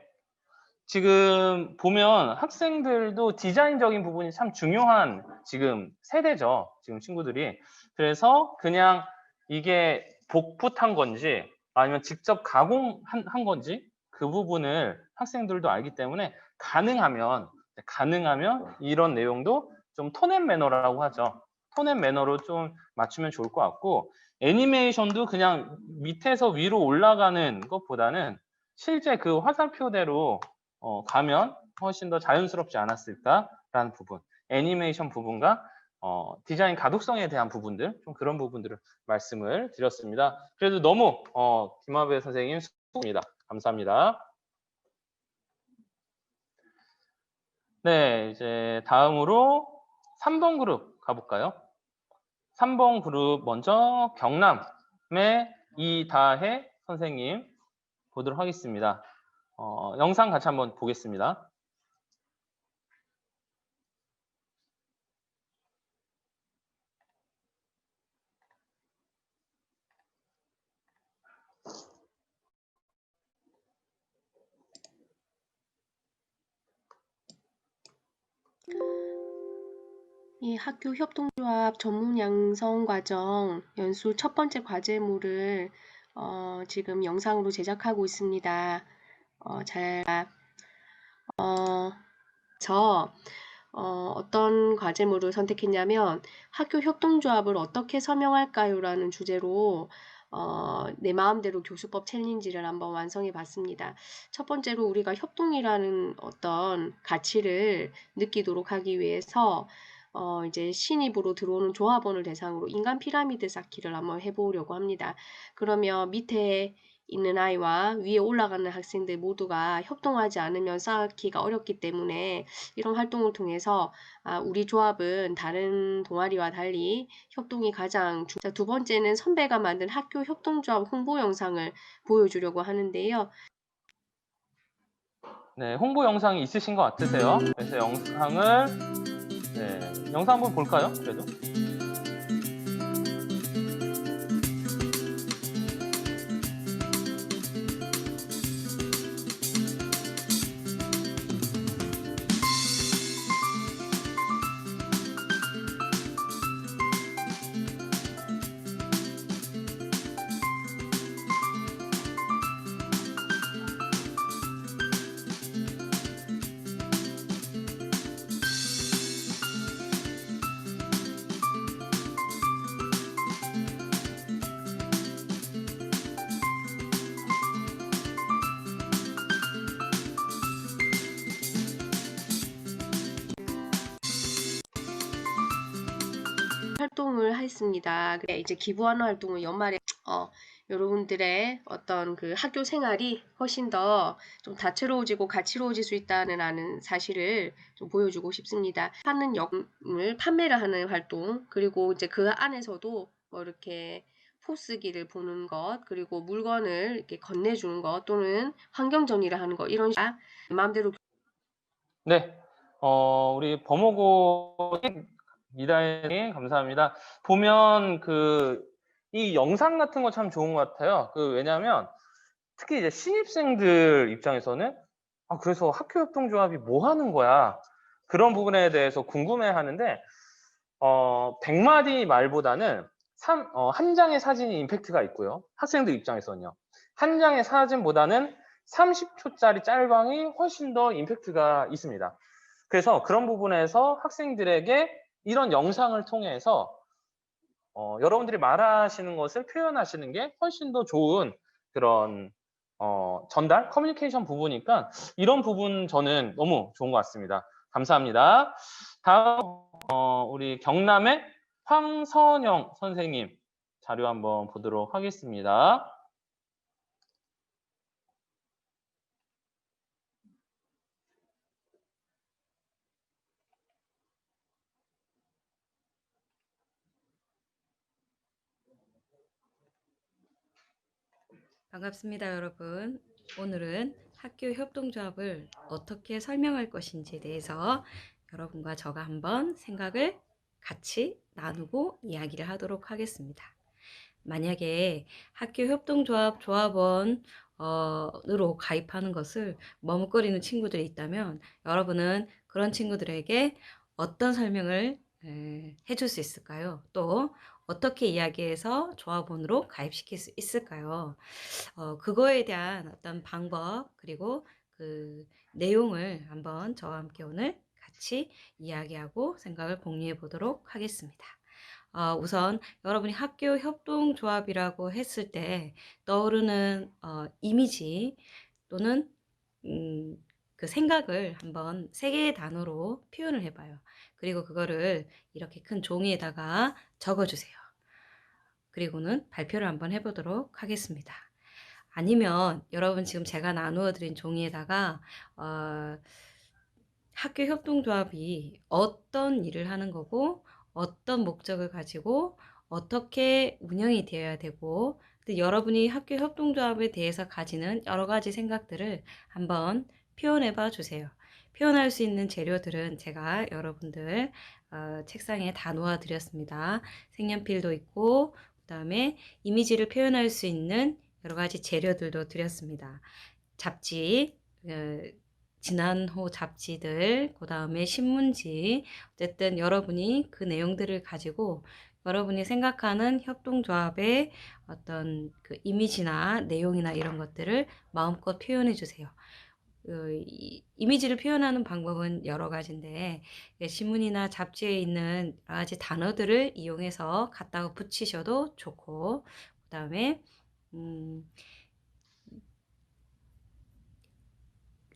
[SPEAKER 1] 지금 보면 학생들도 디자인적인 부분이 참 중요한 지금 세대죠. 지금 친구들이. 그래서 그냥 이게 복붙한 건지 아니면 직접 가공한 건지 그 부분을 학생들도 알기 때문에 가능하면 이런 내용도 좀 톤 앤 매너라고 하죠. 톤 앤 매너로 좀 맞추면 좋을 것 같고 애니메이션도 그냥 밑에서 위로 올라가는 것보다는 실제 그 화살표대로 가면 훨씬 더 자연스럽지 않았을까라는 부분, 애니메이션 부분과 디자인 가독성에 대한 부분들, 좀 그런 부분들을 말씀을 드렸습니다. 그래도 너무 김하배 선생님 수고입니다. 감사합니다. 네, 이제 다음으로 3번 그룹 가볼까요? 3번 그룹 먼저 경남의 이다혜 선생님 보도록 하겠습니다. 영상 같이 한번 보겠습니다.
[SPEAKER 9] 이 학교 협동조합 전문 양성 과정 연수 첫 번째 과제물을 지금 영상으로 제작하고 있습니다. 어떤 과제물을 선택했냐면 학교 협동조합을 어떻게 설명할까요? 라는 주제로 내 마음대로 교수법 챌린지를 한번 완성해 봤습니다. 첫 번째로 우리가 협동이라는 어떤 가치를 느끼도록 하기 위해서 이제 신입으로 들어오는 조합원을 대상으로 인간 피라미드 쌓기를 한번 해보려고 합니다. 그러면 밑에 있는 아이와 위에 올라가는 학생들 모두가 협동하지 않으면 쌓기가 어렵기 때문에 이런 활동을 통해서 우리 조합은 다른 동아리와 달리 협동이 가장 두 번째는 선배가 만든 학교 협동조합 홍보 영상을 보여주려고 하는데요.
[SPEAKER 1] 네, 홍보 영상이 있으신 것 같으세요. 그래서 영상을 영상 한번 볼까요? 그래도
[SPEAKER 9] 활동을 했습니다. 그래 이제 기부하는 활동을 연말에 여러분들의 어떤 그 학교 생활이 훨씬 더 좀 다채로워지고 가치로워질 수 있다는 사실을 좀 보여주고 싶습니다. 파는 역을 판매를 하는 활동, 그리고 이제 그 안에서도 뭐 이렇게 포스기를 보는 것, 그리고 물건을 이렇게 건네주는 것, 또는 환경 정리를 하는 것, 이런 식으로 마음대로.
[SPEAKER 1] 네, 우리 범호고 미다님 감사합니다. 보면 이 영상 같은 거 참 좋은 것 같아요. 왜냐하면 특히 이제 신입생들 입장에서는 그래서 학교 협동조합이 뭐 하는 거야? 그런 부분에 대해서 궁금해하는데 100마디 말보다는 한 장의 사진이 임팩트가 있고요. 학생들 입장에서는요. 한 장의 사진보다는 30초짜리 짤방이 훨씬 더 임팩트가 있습니다. 그래서 그런 부분에서 학생들에게 이런 영상을 통해서 여러분들이 말하시는 것을 표현하시는 게 훨씬 더 좋은 그런 전달, 커뮤니케이션 부분이니까 이런 부분 저는 너무 좋은 것 같습니다. 감사합니다. 다음 우리 경남의 황선영 선생님 자료 한번 보도록 하겠습니다.
[SPEAKER 10] 반갑습니다, 여러분. 오늘은 학교 협동조합을 어떻게 설명할 것인지에 대해서 여러분과 저가 한번 생각을 같이 나누고 이야기를 하도록 하겠습니다. 만약에 학교 협동조합 조합원으로 가입하는 것을 머뭇거리는 친구들이 있다면 여러분은 그런 친구들에게 어떤 설명을 해줄 수 있을까요? 또 어떻게 이야기해서 조합원으로 가입시킬 수 있을까요? 그거에 대한 어떤 방법 그리고 그 내용을 한번 저와 함께 오늘 같이 이야기하고 생각을 공유해 보도록 하겠습니다. 우선 여러분이 학교 협동조합이라고 했을 때 떠오르는 이미지 또는 그 생각을 한번 3개의 단어로 표현을 해봐요. 그리고 그거를 이렇게 큰 종이에다가 적어주세요. 그리고는 발표를 한번 해보도록 하겠습니다. 아니면 여러분 지금 제가 나누어 드린 종이에다가 학교 협동조합이 어떤 일을 하는 거고 어떤 목적을 가지고 어떻게 운영이 되어야 되고 또 여러분이 학교 협동조합에 대해서 가지는 여러 가지 생각들을 한번 표현해 봐 주세요. 표현할 수 있는 재료들은 제가 여러분들 책상에 다 놓아 드렸습니다. 색연필도 있고 그 다음에 이미지를 표현할 수 있는 여러 가지 재료들도 드렸습니다. 잡지, 지난호 잡지들, 그 다음에 신문지, 어쨌든 여러분이 그 내용들을 가지고 여러분이 생각하는 협동조합의 어떤 그 이미지나 내용이나 이런 것들을 마음껏 표현해 주세요. 이미지를 표현하는 방법은 여러 가지인데 신문이나 잡지에 있는 여러 가지 단어들을 이용해서 갖다가 붙이셔도 좋고 그 다음에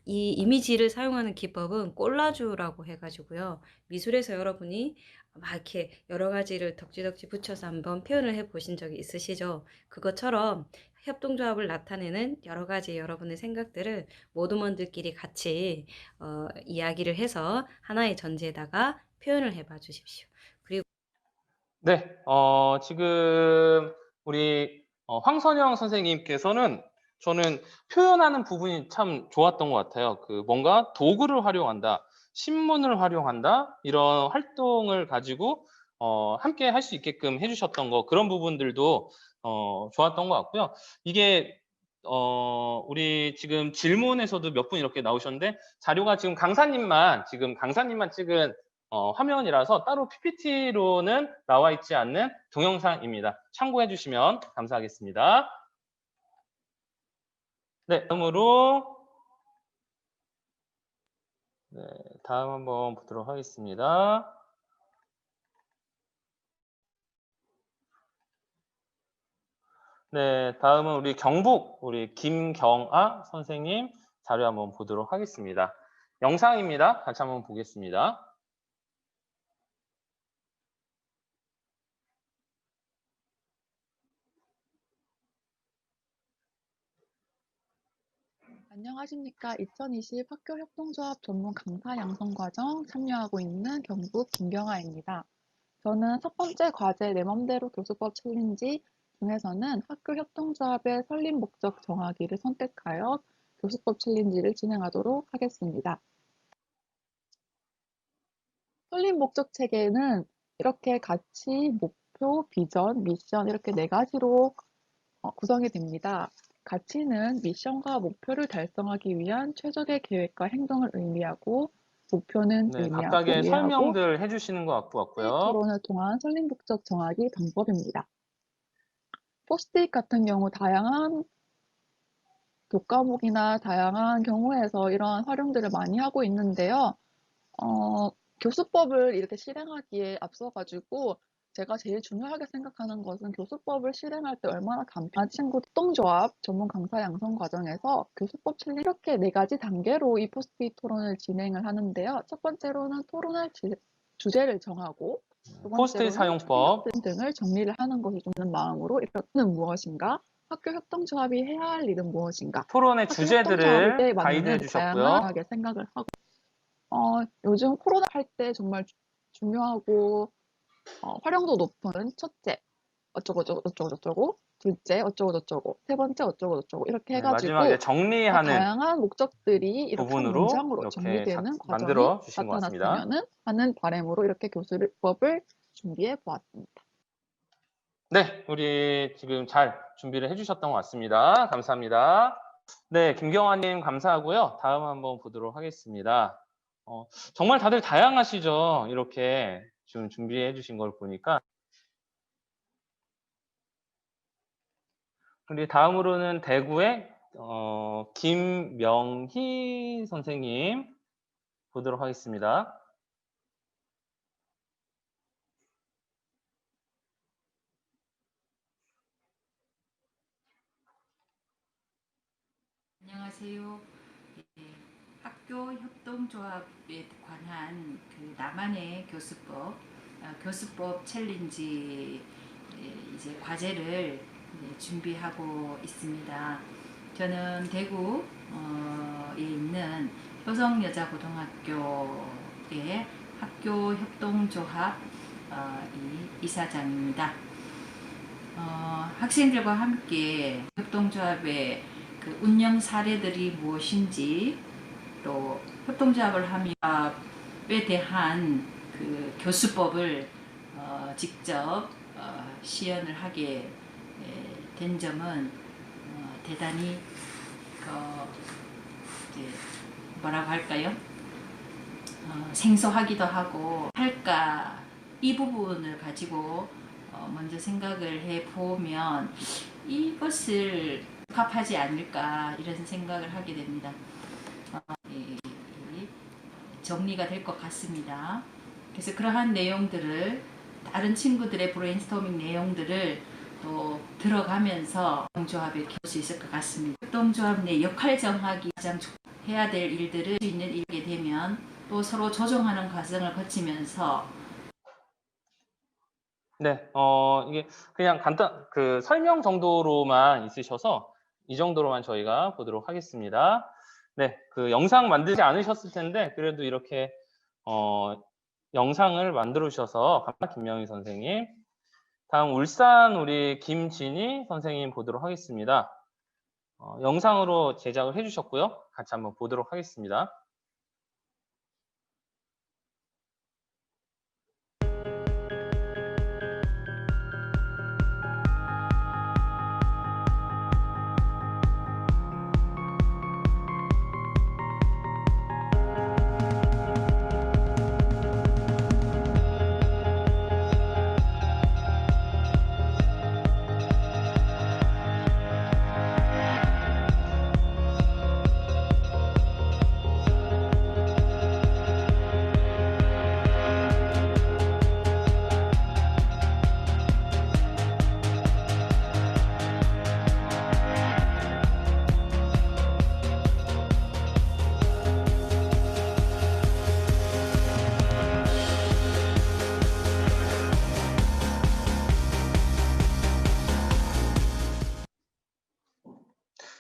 [SPEAKER 10] 이 이미지를 사용하는 기법은 콜라주라고 해가지고요. 미술에서 여러분이 막 이렇게 여러 가지를 덕지덕지 붙여서 한번 표현을 해 보신 적이 있으시죠? 그것처럼 협동조합을 나타내는 여러 가지 여러분의 생각들을 모두먼들끼리 같이 이야기를 해서 하나의 전제에다가 표현을 해봐 주십시오. 그리고
[SPEAKER 1] 네, 지금 우리 황선영 선생님께서는 저는 표현하는 부분이 참 좋았던 것 같아요. 뭔가 도구를 활용한다, 신문을 활용한다, 이런 활동을 가지고 함께 할 수 있게끔 해주셨던 거, 그런 부분들도 좋았던 것 같고요. 이게 우리 지금 질문에서도 몇 분 이렇게 나오셨는데 자료가 지금 강사님만 찍은 화면이라서 따로 PPT로는 나와 있지 않는 동영상입니다. 참고해 주시면 감사하겠습니다. 네, 다음 한번 보도록 하겠습니다. 네, 다음은 우리 경북, 우리 김경아 선생님 자료 한번 보도록 하겠습니다. 영상입니다. 같이 한번 보겠습니다.
[SPEAKER 11] 안녕하십니까. 2020 학교협동조합 전문 강사 양성과정 참여하고 있는 경북 김경아입니다. 저는 첫 번째 과제 내 맘대로 교수법 챌린지 중에서는 학교협동조합의 설립 목적 정하기를 선택하여 교수법 챌린지를 진행하도록 하겠습니다. 설립 목적 체계는 이렇게 가치, 목표, 비전, 미션 이렇게 4가지로 구성이 됩니다. 가치는 미션과 목표를 달성하기 위한 최적의 계획과 행동을 의미하고, 목표는
[SPEAKER 1] 네,
[SPEAKER 11] 의미하고
[SPEAKER 1] 각각의
[SPEAKER 11] 이해하고,
[SPEAKER 1] 설명들 해주시는 것 같고요.
[SPEAKER 11] 토론을 통한 설립 목적 정하기 방법입니다. 포스트잇 같은 경우 다양한 교과목이나 다양한 경우에서 이러한 활용들을 많이 하고 있는데요. 교수법을 이렇게 실행하기에 앞서가지고 제가 제일 중요하게 생각하는 것은 교수법을 실행할 때 얼마나 간편한 친구 협동조합 전문 강사 양성 과정에서 교수법 챌린지 이렇게 4가지 단계로 이 포스트잇 토론을 진행을 하는데요. 첫 번째로는 토론할 주제를 정하고, 두
[SPEAKER 1] 포스트잇
[SPEAKER 11] 번째로는
[SPEAKER 1] 사용법.
[SPEAKER 11] 등을 정리를 하는 것이 좋은 마음으로 이것은 무엇인가, 학교 협동조합이 해야 할 일은 무엇인가,
[SPEAKER 1] 토론의
[SPEAKER 11] 학교 협동조합을
[SPEAKER 1] 주제들을 가이드해
[SPEAKER 11] 맞는
[SPEAKER 1] 주셨고요.
[SPEAKER 11] 다양하게 생각을 하고, 요즘 코로나 할 때 정말 중요하고 활용도 높은 첫째 어쩌고, 둘째 어쩌고, 세 번째 어쩌고 이렇게
[SPEAKER 1] 네,
[SPEAKER 11] 해가지고
[SPEAKER 1] 마지막에 정리하는
[SPEAKER 11] 다양한 목적들이 이렇게 한
[SPEAKER 1] 부분으로
[SPEAKER 11] 문장으로
[SPEAKER 1] 이렇게
[SPEAKER 11] 정리되는 과정이
[SPEAKER 1] 만들어 주신 것 같습니다.
[SPEAKER 11] 나타났으면 하는 바람으로 이렇게 교수법을 준비해 보았습니다.
[SPEAKER 1] 네, 우리 지금 잘 준비를 해주셨던 것 같습니다. 감사합니다. 네, 김경아님 감사하고요. 다음 한번 보도록 하겠습니다. 정말 다들 다양하시죠? 이렇게 지금 준비해 주신 걸 보니까. 우리 다음으로는 대구의 김명희 선생님 보도록 하겠습니다.
[SPEAKER 12] 안녕하세요. 학교 협동조합에 관한 나만의 교수법 챌린지 이제 과제를 준비하고 있습니다. 저는 대구에 있는 효성여자고등학교의 학교 협동조합 이사장입니다. 학생들과 함께 협동조합의 운영 사례들이 무엇인지, 또 협동조합을 함에 대한 교수법을 직접 시연을 하게 된 점은 대단히 뭐라고 할까요? 생소하기도 하고 할까, 이 부분을 가지고 먼저 생각을 해보면 이것을 적합하지 않을까, 이런 생각을 하게 됩니다. 정리가 될 것 같습니다. 그래서 그러한 내용들을, 다른 친구들의 브레인스토밍 내용들을 또 들어가면서 협동조합에 키울 수 있을 것 같습니다. 협동조합 내 역할 정하기, 가장 해야 될 일들을 할 수 있는 일이 되면 또 서로 조정하는 과정을 거치면서
[SPEAKER 1] 네, 이게 그냥 간단 설명 정도로만 있으셔서 이 정도로만 저희가 보도록 하겠습니다. 네, 영상 만들지 않으셨을 텐데 그래도 이렇게 영상을 만들어 주셔서 감사합니다, 김명희 선생님. 다음 울산 우리 김진희 선생님 보도록 하겠습니다. 영상으로 제작을 해주셨고요. 같이 한번 보도록 하겠습니다.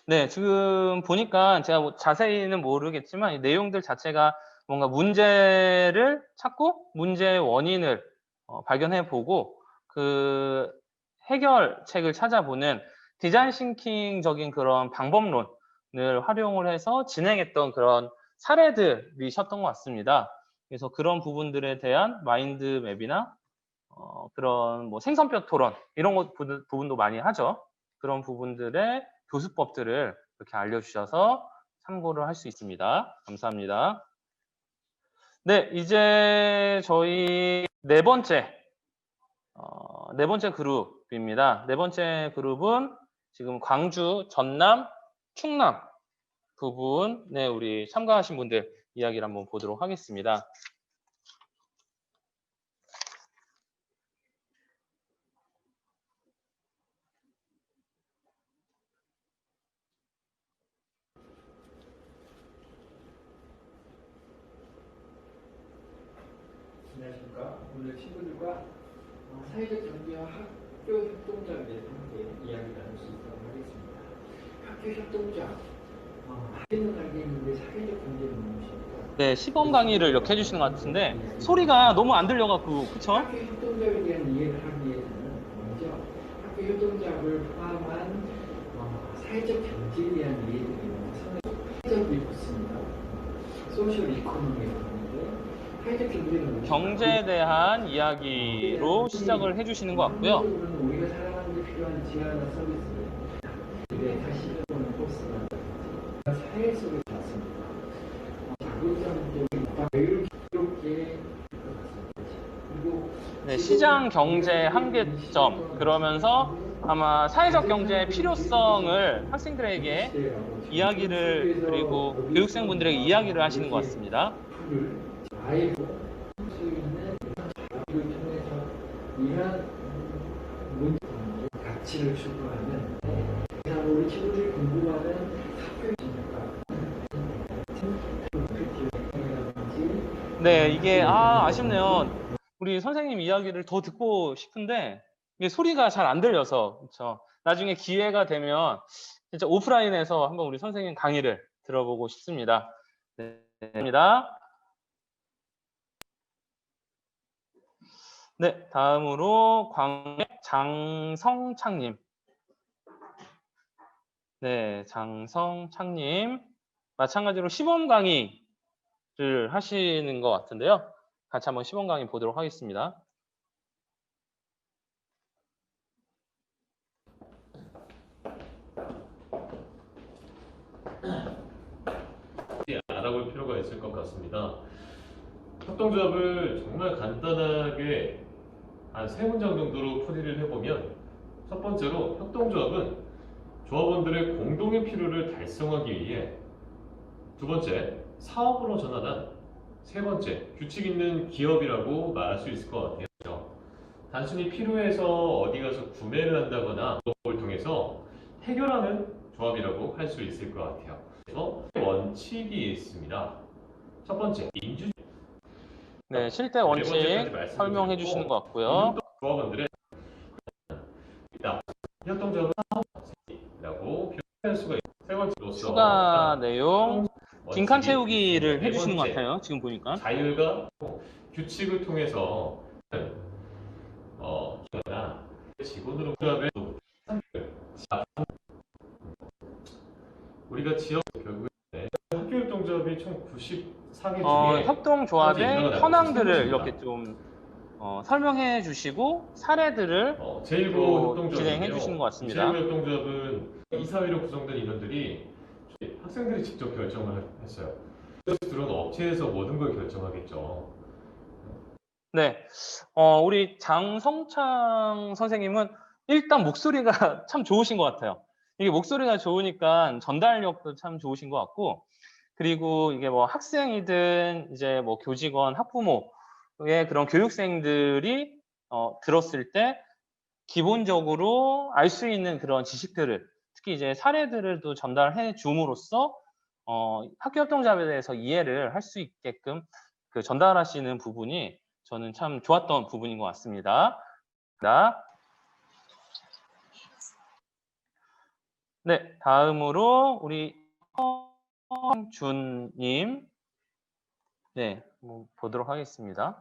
[SPEAKER 1] 네, 지금 보니까 제가 뭐 자세히는 모르겠지만 이 내용들 자체가 뭔가 문제를 찾고 문제의 원인을 발견해 보고 그 해결책을 찾아보는 디자인 싱킹적인 그런 방법론을 활용을 해서 진행했던 그런 사례들이셨던 것 같습니다. 그래서 그런 부분들에 대한 마인드맵이나 그런 뭐 생선뼈 토론 이런 것 부분도 많이 하죠. 그런 부분들의 교수법들을 이렇게 알려주셔서 참고를 할 수 있습니다. 감사합니다. 네, 이제 저희 네 번째 그룹입니다. 네 번째 그룹은 지금 광주, 전남, 충남 부분에 우리 참가하신 분들 이야기를 한번 보도록 하겠습니다.
[SPEAKER 13] 안녕하십니까. 오늘 친구들과 사회적 경제와 학교 협동조합에 대해서 함께 이야기 나눌 수 있도록 하겠습니다. 학교 협동조합, 학교는 알겠는데 사회적 경제는 무엇입니까?
[SPEAKER 1] 네, 시범 강의를 이렇게 해주시는 것 같은데 소리가 너무 안 들려갖고 그쵸?
[SPEAKER 13] 학교 협동조합에 대한 이해를 하기 위해서는 먼저 학교 협동조합을 포함한 사회적 경제에 대한 이해들이 먼저 사회적이 붙습니다. 소셜 이코노미가
[SPEAKER 1] 경제에 대한 이야기로 시작을 해주시는 것 같고요.
[SPEAKER 13] 우리가 살아가는 데 필요한 지하나 서비스를 다시 해보는 코스가 사회 속에 왔습니다. 자극적인 자유롭게
[SPEAKER 1] 네, 시장 경제 한계점 그러면서 아마 사회적 경제의 필요성을 학생들에게 이야기를 그리고 교육생분들에게 이야기를 하시는 것 같습니다.
[SPEAKER 13] 아이고 수 있는 자극을 통해서 이러한 가치를 추구하는 우리 친구들이 공부하는 학교입니다.
[SPEAKER 1] 네, 이게 아쉽네요. 우리 선생님 이야기를 더 듣고 싶은데 이게 소리가 잘 안 들려서 그렇죠. 나중에 기회가 되면 진짜 오프라인에서 한번 우리 선생님 강의를 들어보고 싶습니다. 네, 감사합니다. 네, 다음으로 광해 장성창님. 네, 장성창님. 마찬가지로 시범 강의를 하시는 것 같은데요. 같이 한번 시범 강의 보도록 하겠습니다.
[SPEAKER 14] 알아볼 필요가 있을 것 같습니다. 협동조합을 정말 간단하게 한 3문장 정도로 풀이를 해보면 첫 번째로 협동조합은 조합원들의 공동의 필요를 달성하기 위해 두 번째, 사업으로 전환한 세 번째, 규칙 있는 기업이라고 말할 수 있을 것 같아요. 단순히 필요해서 어디 가서 구매를 한다거나 그걸 통해서 해결하는 조합이라고 할 수 있을 것 같아요. 그래서 원칙이 있습니다. 첫 번째, 민주.
[SPEAKER 1] 네, 실태 원칙 설명해 주시는 것 같고요.
[SPEAKER 14] 조합원들의 협동조합은 사업이라고 표현할 수가 있습니다. 세 번째로서
[SPEAKER 1] 추가 내용 빈칸 채우기를 해주시는 것 같아요. 지금 보니까
[SPEAKER 14] 자율과 규칙을 통해서 직원으로 조합의 우리가 지역 결국에 학교 협동조합이 총 94개 중에
[SPEAKER 1] 협동조합의 현황들을 이렇게 좀 설명해 주시고 사례들을 진행해 주시는 것 같습니다.
[SPEAKER 14] 제1부 협동조합은 이사회로 구성된 인원들이 학생들이 직접 결정을 했어요. 들은 업체에서 모든 걸 결정하겠죠.
[SPEAKER 1] 네, 우리 장성창 선생님은 일단 목소리가 참 좋으신 것 같아요. 이게 목소리가 좋으니까 전달력도 참 좋으신 것 같고, 그리고 이게 뭐 학생이든 이제 뭐 교직원, 학부모의 그런 교육생들이 들었을 때 기본적으로 알 수 있는 그런 지식들을 특히 이제 사례들을 또 전달해 줌으로써 학교 협동조합에 대해서 이해를 할 수 있게끔 그 전달하시는 부분이 저는 참 좋았던 부분인 것 같습니다. 네, 다음으로 우리 준님, 네, 한번 보도록 하겠습니다.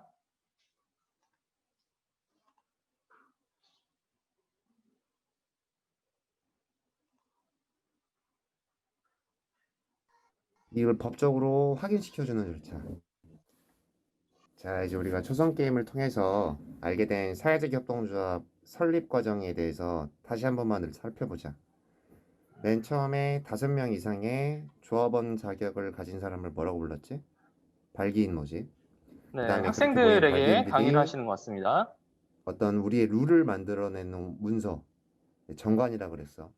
[SPEAKER 15] 이걸 법적으로 확인시켜주는 절차. 자, 이제 우리가 초성 게임을 통해서 알게 된 사회적 협동조합 설립 과정에 대해서 다시 한 번만 살펴보자. 맨 처음에 5명 이상의 조합원 자격을 가진 사람을 뭐라고 불렀지? 발기인모지.
[SPEAKER 1] 네,
[SPEAKER 15] 그다음에
[SPEAKER 1] 학생들에게
[SPEAKER 15] 발기인들이
[SPEAKER 1] 강의를 하시는 것 같습니다.
[SPEAKER 15] 어떤 우리의 룰을 만들어내는 문서, 정관이라고 그랬어.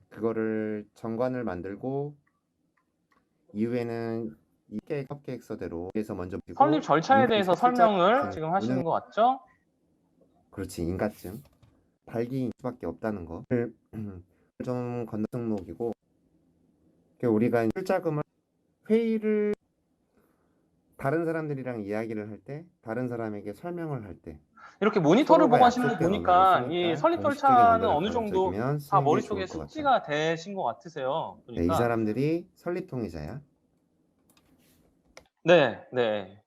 [SPEAKER 15] 그거를 정관을 만들고 이후에는 이게 협계획서대로 해서 먼저
[SPEAKER 1] 설립 절차에 대해서 설명을 지금 하시는 것 같죠?
[SPEAKER 15] 그렇지, 인가증. 발기인 수밖에 없다는 거를 좀 건너 등록이고, 우리가 출자금을 회의를 다른 사람들이랑 이야기를 할 때, 다른 사람에게 설명을 할 때
[SPEAKER 1] 이렇게 모니터를 보고 하시는 거
[SPEAKER 15] 약속된
[SPEAKER 1] 보니까
[SPEAKER 15] 언어를
[SPEAKER 1] 이
[SPEAKER 15] 쓰니까
[SPEAKER 1] 설립
[SPEAKER 15] 공식적인
[SPEAKER 1] 절차는
[SPEAKER 15] 언어를
[SPEAKER 1] 어느 정도
[SPEAKER 15] 가르쳐주면
[SPEAKER 1] 다
[SPEAKER 15] 쓰는 게
[SPEAKER 1] 머릿속에
[SPEAKER 15] 좋을 것
[SPEAKER 1] 숙지가 되신 것 같으세요.
[SPEAKER 15] 네, 이
[SPEAKER 1] 보니까.
[SPEAKER 15] 사람들이 설립 통해자야.
[SPEAKER 1] 네, 네.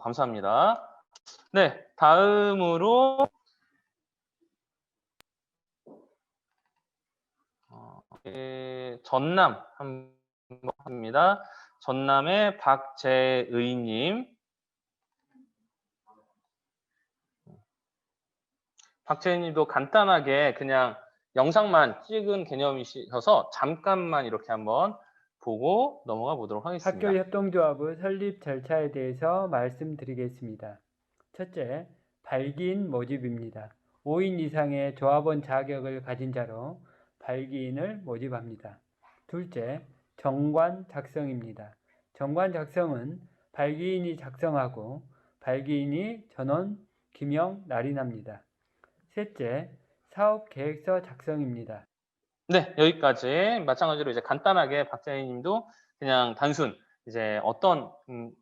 [SPEAKER 1] 감사합니다. 네, 다음으로 전남 한번 합니다. 전남의 박재의님. 박재희님도 간단하게 그냥 영상만 찍은 개념이셔서 잠깐만 이렇게 한번 보고 넘어가 보도록 하겠습니다.
[SPEAKER 16] 학교 협동조합의 설립 절차에 대해서 말씀드리겠습니다. 첫째, 발기인 모집입니다. 5인 이상의 조합원 자격을 가진 자로 발기인을 모집합니다. 둘째, 정관 작성입니다. 정관 작성은 발기인이 작성하고 발기인이 전원, 기명, 날인합니다. 셋째, 사업 계획서 작성입니다.
[SPEAKER 1] 네, 여기까지 마찬가지로 이제 간단하게 박재희 님도 그냥 단순 이제 어떤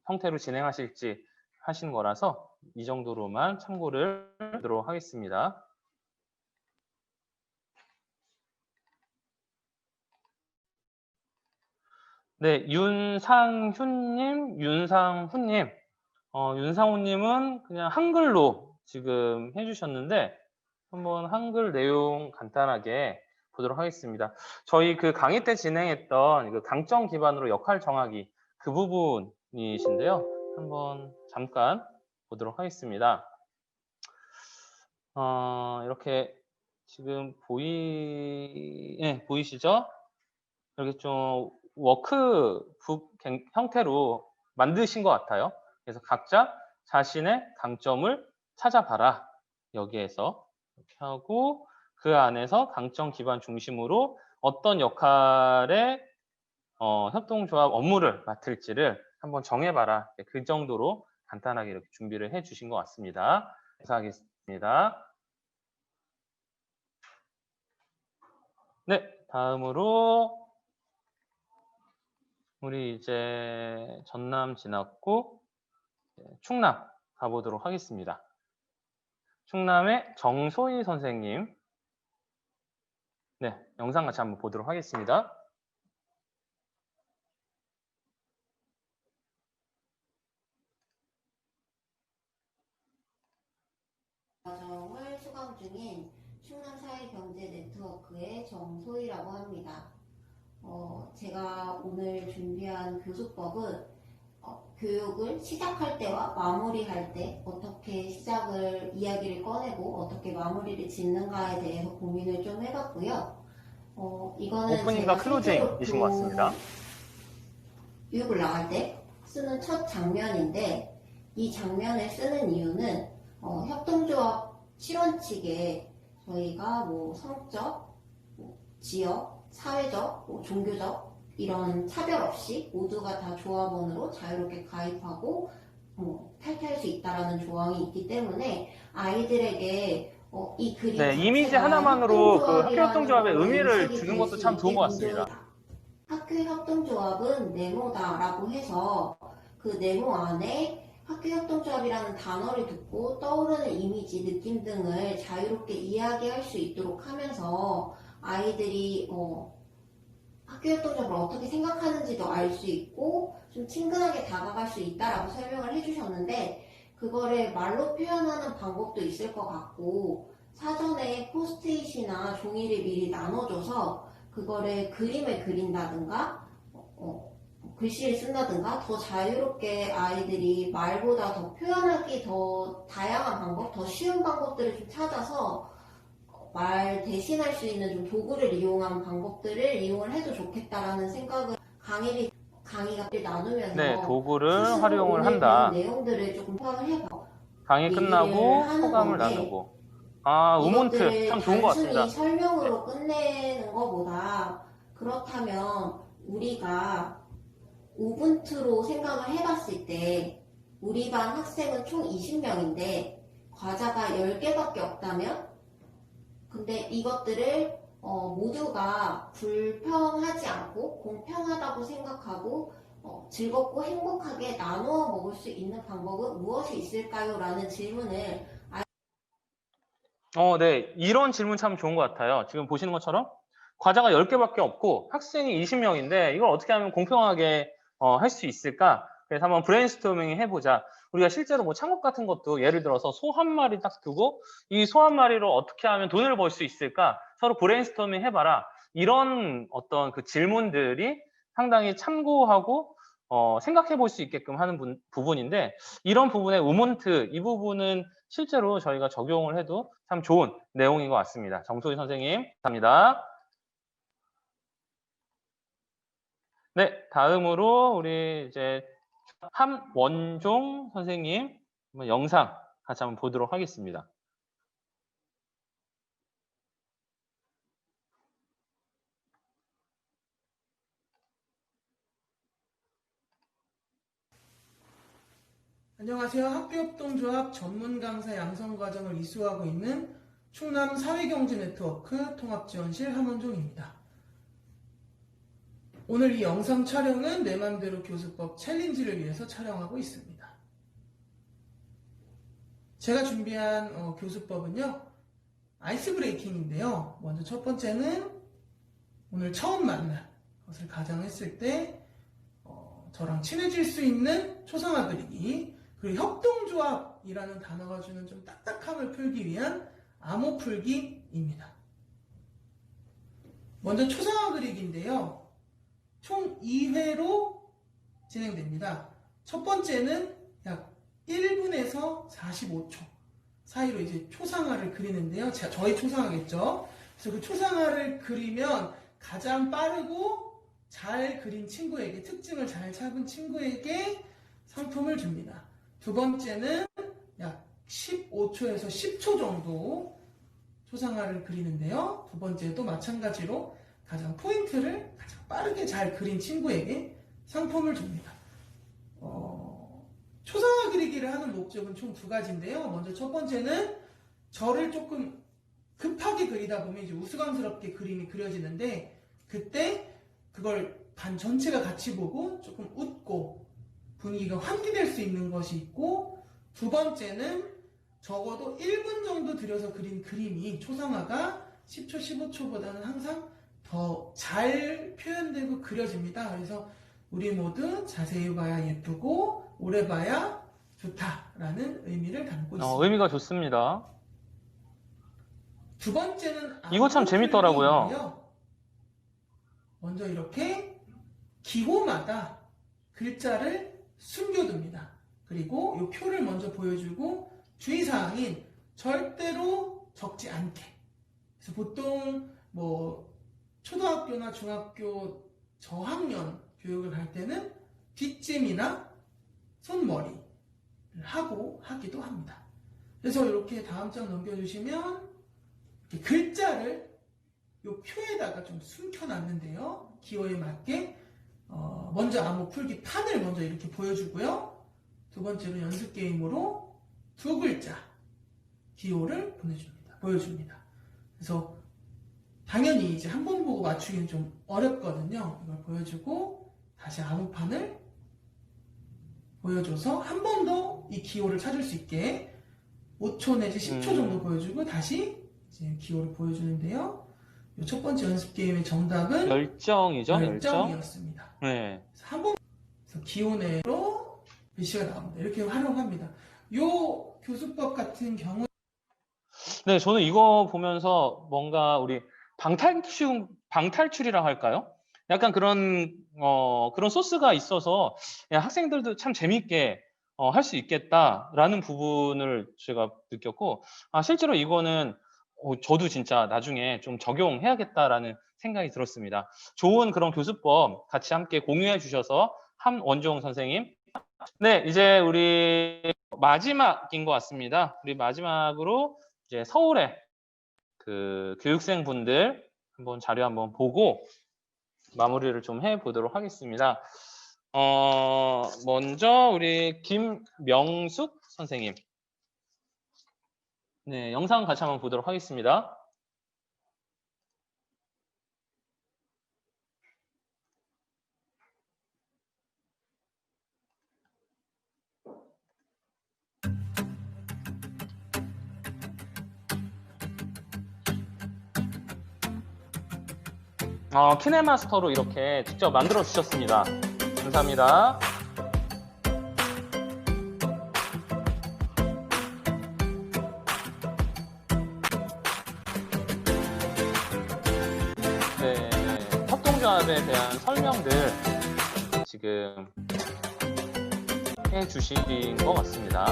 [SPEAKER 1] 형태로 진행하실지 하시는 거라서 이 정도로만 참고를 하도록 하겠습니다. 네, 윤상훈님, 윤상훈님은 그냥 한글로 지금 해주셨는데 한번 한글 내용 간단하게 보도록 하겠습니다. 저희 그 강의 때 진행했던 그 강점 기반으로 역할 정하기 그 부분이신데요. 한번 잠깐 보도록 하겠습니다. 이렇게 지금 보이시죠? 이렇게 좀 워크북 형태로 만드신 것 같아요. 그래서 각자 자신의 강점을 찾아봐라. 여기에서 이렇게 하고 그 안에서 강점 기반 중심으로 어떤 역할의 협동조합 업무를 맡을지를 한번 정해봐라. 그 정도로 간단하게 이렇게 준비를 해주신 것 같습니다. 감사하겠습니다. 네, 다음으로 우리 이제 전남 지났고 충남 가보도록 하겠습니다. 충남의 정소희 선생님. 네, 영상 같이 한번 보도록 하겠습니다.
[SPEAKER 17] 과정을 수강 중인 충남사회경제네트워크의 정소희라고 합니다. 제가 오늘 준비한 교수법은 교육을 시작할 때와 마무리할 때 어떻게 시작을 이야기를 꺼내고 어떻게 마무리를 짓는가에 대해서 고민을 좀 해봤고요. 이거는
[SPEAKER 1] 오프닝과 클로징이신 것 같습니다.
[SPEAKER 17] 교육을 나갈 때 쓰는 첫 장면인데 이 장면을 쓰는 이유는 협동조합 실원 측에 저희가 성적, 지역, 사회적, 종교적 이런 차별 없이 모두가 다 조합원으로 자유롭게 가입하고 탈퇴할 수 있다라는 조항이 있기 때문에 아이들에게 이 그림
[SPEAKER 1] 네, 이미지 하나만으로 그 학교 협동조합의 의미를 주는 것도 참 좋은 것 같습니다.
[SPEAKER 17] 학교 협동조합은 네모다라고 해서 그 네모 안에 학교 협동조합이라는 단어를 듣고 떠오르는 이미지, 느낌 등을 자유롭게 이야기할 수 있도록 하면서 아이들이 학교 협동조합을 어떻게 생각하는지도 알 수 있고 좀 친근하게 다가갈 수 있다라고 설명을 해주셨는데 그거를 말로 표현하는 방법도 있을 것 같고 사전에 포스트잇이나 종이를 미리 나눠줘서 그거를 그림을 그린다든가 글씨를 쓴다든가 더 자유롭게 아이들이 말보다 더 표현하기 더 다양한 방법, 더 쉬운 방법들을 좀 찾아서 말 대신할 수 있는 좀 도구를 이용한 방법들을 이용을 해도 좋겠다라는 생각을 강의가 나누면서
[SPEAKER 1] 네, 도구를
[SPEAKER 17] 스스로
[SPEAKER 1] 활용을
[SPEAKER 17] 오늘
[SPEAKER 1] 한다.
[SPEAKER 17] 배운 내용들을 조금 파악을 해봐.
[SPEAKER 1] 강의 끝나고
[SPEAKER 17] 하는
[SPEAKER 1] 소감을
[SPEAKER 17] 건데
[SPEAKER 1] 나누고. 아, 우문트
[SPEAKER 17] 이것들을
[SPEAKER 1] 참 좋은 것 같습니다.
[SPEAKER 17] 단순히 설명으로 끝내는 것보다 그렇다면 우리가 우분투로 생각을 해봤을 때 우리 반 학생은 총 20명인데 과자가 10개밖에 없다면 근데 이것들을 모두가 불평하지 않고 공평하다고 생각하고 즐겁고 행복하게 나누어 먹을 수 있는 방법은 무엇이 있을까요? 라는 질문을
[SPEAKER 1] 네. 이런 질문 참 좋은 것 같아요. 지금 보시는 것처럼 과자가 10개밖에 없고 학생이 20명인데 이걸 어떻게 하면 공평하게 할 수 있을까? 그래서 한번 브레인스토밍 해보자. 우리가 실제로 뭐 창업 같은 것도 예를 들어서 소 한 마리 딱 두고 이 소 한 마리로 어떻게 하면 돈을 벌 수 있을까? 서로 브레인스토밍 해봐라. 이런 어떤 그 질문들이 상당히 참고하고 생각해 볼 수 있게끔 하는 부분인데 이런 부분의 우문트 이 부분은 실제로 저희가 적용을 해도 참 좋은 내용인 것 같습니다. 정소희 선생님 감사합니다. 네, 다음으로 우리 이제 함원종 선생님 한번 영상 같이 한번 보도록 하겠습니다.
[SPEAKER 18] 안녕하세요. 학교협동조합 전문 강사 양성 과정을 이수하고 있는 충남 사회경제 네트워크 통합지원실 함원종입니다. 오늘 이 영상 촬영은 내 맘대로 교수법 챌린지를 위해서 촬영하고 있습니다. 제가 준비한 교수법은요. 아이스 브레이킹인데요. 먼저 첫 번째는 오늘 처음 만날 것을 가정했을 때 저랑 친해질 수 있는 초상화 그리기 그리고 협동조합이라는 단어가 주는 좀 딱딱함을 풀기 위한 암호 풀기입니다. 먼저 초상화 그리기인데요. 총 2회로 진행됩니다. 첫 번째는 약 1분에서 45초 사이로 이제 초상화를 그리는데요. 저희 초상화겠죠. 그래서 그 초상화를 그리면 가장 빠르고 잘 그린 친구에게, 특징을 잘 잡은 친구에게 상품을 줍니다. 두 번째는 약 15초에서 10초 정도 초상화를 그리는데요. 두 번째도 마찬가지로 가장 포인트를 가장 빠르게 잘 그린 친구에게 상품을 줍니다. 초상화 그리기를 하는 목적은 총 두 가지인데요. 먼저 첫 번째는 저를 조금 급하게 그리다 보면 이제 우스꽝스럽게 그림이 그려지는데 그때 그걸 반 전체가 같이 보고 조금 웃고 분위기가 환기될 수 있는 것이 있고 두 번째는 적어도 1분 정도 들여서 그린 그림이 초상화가 10초, 15초보다는 항상 더 잘 표현되고 그려집니다. 그래서 우리 모두 자세히 봐야 예쁘고 오래 봐야 좋다라는 의미를 담고 있습니다.
[SPEAKER 1] 의미가 좋습니다.
[SPEAKER 18] 두 번째는
[SPEAKER 1] 이거 참 재밌더라고요.
[SPEAKER 18] 먼저 이렇게 기호마다 글자를 숨겨둡니다. 그리고 이 표를 먼저 보여주고 주의사항인 절대로 적지 않게. 그래서 보통 뭐 초등학교나 중학교 저학년 교육을 할 때는 뒷짐이나 손머리를 하기도 합니다. 그래서 이렇게 다음 장 넘겨주시면 이렇게 글자를 이 표에다가 좀 숨겨놨는데요. 기호에 맞게 먼저 암호 풀기 판을 먼저 이렇게 보여주고요. 두 번째로 연습 게임으로 두 글자 기호를 보여줍니다. 그래서 당연히 이제 한 번 보고 맞추기는 좀 어렵거든요. 이걸 보여주고 다시 암호판을 보여줘서 한 번 더 이 기호를 찾을 수 있게 5초 내지 10초 정도 보여주고 다시 이제 기호를 보여주는데요. 이첫 번째 연습 게임의 정답은
[SPEAKER 1] 열정이죠. 열정.
[SPEAKER 18] 열정이었습니다.
[SPEAKER 1] 네.
[SPEAKER 18] 한번 기호내로 글씨가 나옵니다. 이렇게 활용합니다. 요 교수법 같은 경우
[SPEAKER 1] 네, 저는 이거 보면서 뭔가 우리 방탈출이라 할까요? 약간 그런 소스가 있어서 야, 학생들도 참 재밌게 할 수 있겠다라는 부분을 제가 느꼈고, 실제로 이거는 저도 진짜 나중에 좀 적용해야겠다라는 생각이 들었습니다. 좋은 그런 교수법 같이 함께 공유해 주셔서 함원종 선생님. 네, 이제 우리 마지막인 것 같습니다. 우리 마지막으로 이제 서울의 그 교육생분들 한번 자료 한번 보고 마무리를 좀 해보도록 하겠습니다. 먼저 우리 김명숙 선생님. 네, 영상 같이 한번 보도록 하겠습니다. 키네마스터로 이렇게 직접 만들어 주셨습니다. 감사합니다. 네, 협동조합에 대한 설명들 지금 해주신 것 같습니다.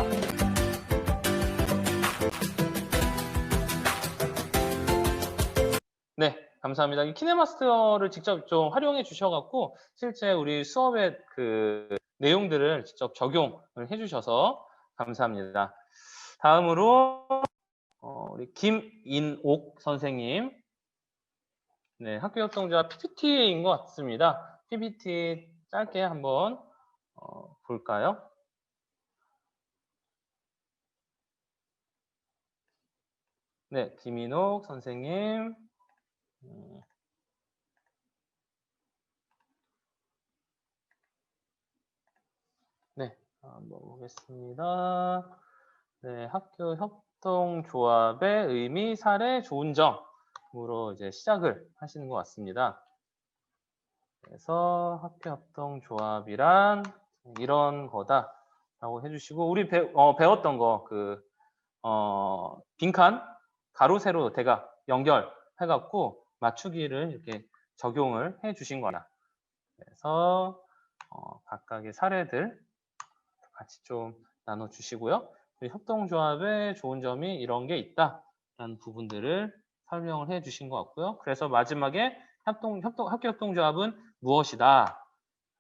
[SPEAKER 1] 네, 감사합니다. 이 키네마스터를 직접 좀 활용해 주셔갖고 실제 우리 수업의 그 내용들을 직접 적용을 해주셔서 감사합니다. 다음으로 우리 김인옥 선생님. 네, 학교협동조합 PPT인 것 같습니다. PPT 짧게 한번 볼까요? 네, 김인옥 선생님. 네, 한번 보겠습니다. 네, 학교 협동조합의 의미, 사례, 좋은 점으로 이제 시작을 하시는 것 같습니다. 그래서 학교 협동조합이란 이런 거다라고 해주시고, 우리 배웠던 거 빈칸 가로 세로 대각 연결해갖고 맞추기를 이렇게 적용을 해주신 거다. 그래서 각각의 사례들 같이 좀 나눠주시고요. 협동조합의 좋은 점이 이런 게 있다라는 부분들을 설명을 해주신 것 같고요. 그래서 마지막에 학교협동조합은 무엇이다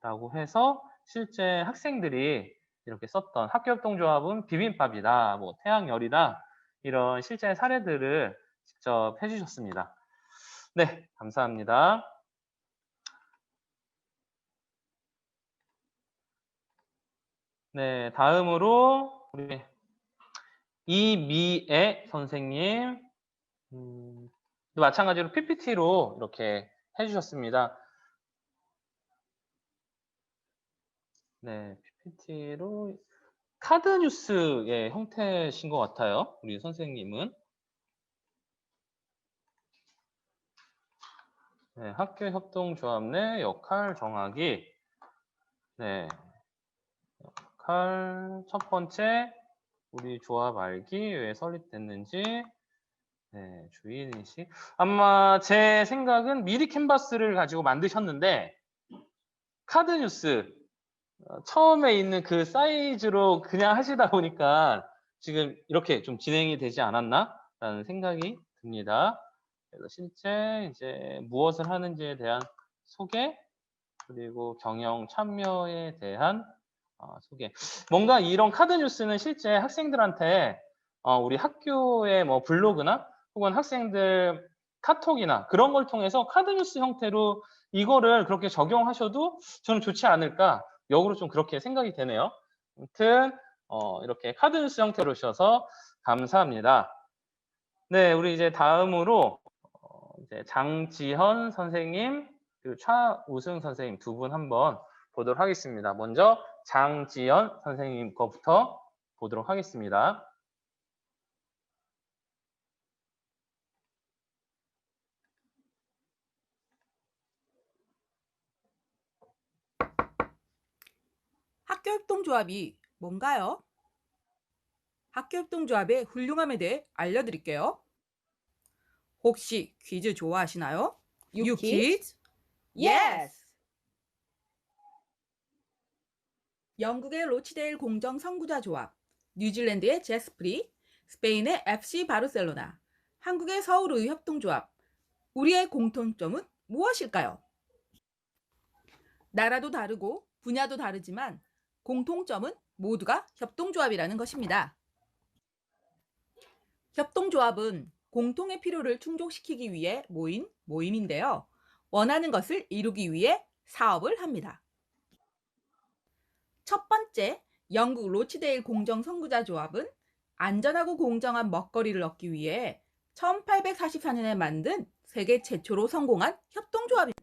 [SPEAKER 1] 라고 해서 실제 학생들이 이렇게 썼던 학교협동조합은 비빔밥이다, 뭐 태양열이다, 이런 실제 사례들을 직접 해주셨습니다. 네, 감사합니다. 네, 다음으로 우리 이미애 선생님. 마찬가지로 PPT로 이렇게 해주셨습니다. 네, PPT로 카드 뉴스의 형태신 것 같아요. 우리 선생님은. 네, 학교 협동조합 내 역할 정하기. 네, 역할 첫 번째, 우리 조합 알기 왜 설립됐는지. 네, 주의인식. 아마 제 생각은 미리 캔버스를 가지고 만드셨는데 카드 뉴스 처음에 있는 그 사이즈로 그냥 하시다 보니까 지금 이렇게 좀 진행이 되지 않았나라는 생각이 듭니다. 그래서 실제 이제 무엇을 하는지에 대한 소개, 그리고 경영 참여에 대한 소개. 뭔가 이런 카드 뉴스는 실제 학생들한테 우리 학교의 뭐 블로그나 혹은 학생들 카톡이나 그런 걸 통해서 카드 뉴스 형태로 이거를 그렇게 적용하셔도 저는 좋지 않을까, 역으로 좀 그렇게 생각이 되네요. 아무튼 이렇게 카드 뉴스 형태로 주셔서 감사합니다. 네, 우리 이제 다음으로 이제 장지현 선생님 그리고 차우승 선생님 두 분 한번 보도록 하겠습니다. 먼저 장지현 선생님 거부터 보도록 하겠습니다.
[SPEAKER 19] 학교협동조합이 뭔가요? 학교협동조합의 훌륭함에 대해 알려드릴게요. 혹시 퀴즈 좋아하시나요? 유퀴즈? Yes! 영국의 로치데일 공정 선구자 조합, 뉴질랜드의 제스프리, 스페인의 FC 바르셀로나, 한국의 서울의협동조합. 우리의 공통점은 무엇일까요? 나라도 다르고 분야도 다르지만 공통점은 모두가 협동조합이라는 것입니다. 협동조합은 공통의 필요를 충족시키기 위해 모인 모임인데요. 원하는 것을 이루기 위해 사업을 합니다. 첫 번째, 영국 로치데일 공정 선구자 조합은 안전하고 공정한 먹거리를 얻기 위해 1844년에 만든 세계 최초로 성공한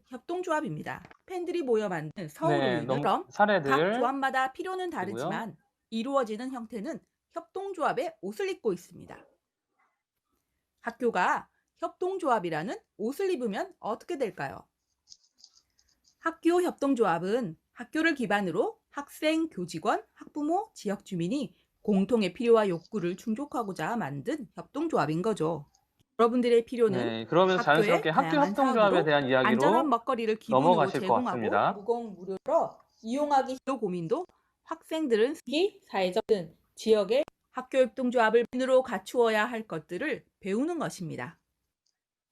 [SPEAKER 19] 협동조합입니다. 팬들이 모여 만든 서울의회처럼 각
[SPEAKER 1] 사례들
[SPEAKER 19] 조합마다 필요는 다르지만 이루어지는 형태는 협동조합의 옷을 입고 있습니다. 학교가 협동조합이라는 옷을 입으면 어떻게 될까요? 학교 협동조합은 학교를 기반으로 학생, 교직원, 학부모, 지역 주민이 공통의 필요와 욕구를 충족하고자 만든 협동조합인 거죠. 여러분들의 필요는
[SPEAKER 1] 네, 그러면 자연스럽게 학교
[SPEAKER 19] 다양한
[SPEAKER 1] 협동조합에
[SPEAKER 19] 사업으로
[SPEAKER 1] 대한
[SPEAKER 19] 안전한
[SPEAKER 1] 이야기로
[SPEAKER 19] 먹거리를 기본으로
[SPEAKER 1] 넘어가실 것
[SPEAKER 19] 제공하고
[SPEAKER 1] 같습니다.
[SPEAKER 19] 무공 무료로 이용하기 쉬운 고민도 학생들은 특히 사회적 등 지역의 학교 협동조합을 기본으로 갖추어야 할 것들을 배우는 것입니다.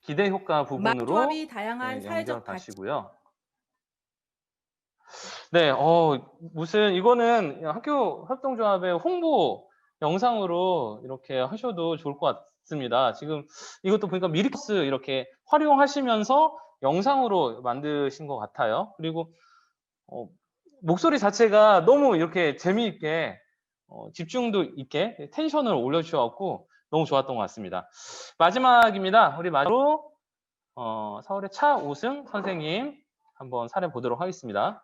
[SPEAKER 1] 기대 효과 부분으로
[SPEAKER 19] 조합이 다양한
[SPEAKER 1] 네,
[SPEAKER 19] 사회적 가치
[SPEAKER 1] 연결하시고요. 네, 무슨 이거는 학교 협동조합의 홍보 영상으로 이렇게 하셔도 좋을 것 같습니다. 지금 이것도 보니까 미리커스 이렇게 활용하시면서 영상으로 만드신 것 같아요. 그리고 목소리 자체가 너무 이렇게 재미있게 집중도 있게 텐션을 올려주셔서 너무 좋았던 것 같습니다. 마지막입니다. 우리 마지막으로 서울의 차오승 선생님 한번 사례 보도록 하겠습니다.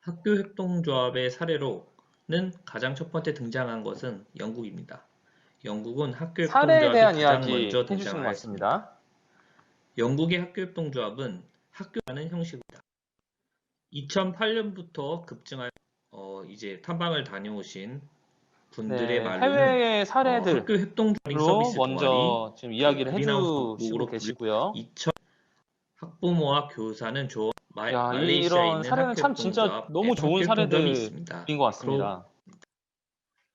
[SPEAKER 20] 학교 협동조합의 사례로는 가장 첫 번째 등장한 것은 영국입니다. 영국은 학교
[SPEAKER 1] 사례에
[SPEAKER 20] 협동조합이
[SPEAKER 1] 대한
[SPEAKER 20] 가장
[SPEAKER 1] 이야기
[SPEAKER 20] 먼저
[SPEAKER 1] 해주신 것
[SPEAKER 20] 등장하였습니다.
[SPEAKER 1] 같습니다.
[SPEAKER 20] 영국의 학교 협동조합은 학교라는 형식입니다. 2008년부터 급증한 이제 탐방을 다녀오신 분들의
[SPEAKER 1] 네,
[SPEAKER 20] 말로는
[SPEAKER 1] 해외의 사례들로
[SPEAKER 20] 학교 협동조합 서비스
[SPEAKER 1] 먼저 지금 이야기를
[SPEAKER 20] 그린하우스
[SPEAKER 1] 해주시고 계시고요.
[SPEAKER 20] 2000 학부모와 교사는
[SPEAKER 1] 야,
[SPEAKER 20] 말레이시아에
[SPEAKER 1] 이런
[SPEAKER 20] 있는
[SPEAKER 1] 사례는
[SPEAKER 20] 학교
[SPEAKER 1] 참 진짜
[SPEAKER 20] 협동조합
[SPEAKER 1] 너무 좋은
[SPEAKER 20] 학교 협동조합이
[SPEAKER 1] 사례들인
[SPEAKER 20] 있습니다.
[SPEAKER 1] 것 같습니다.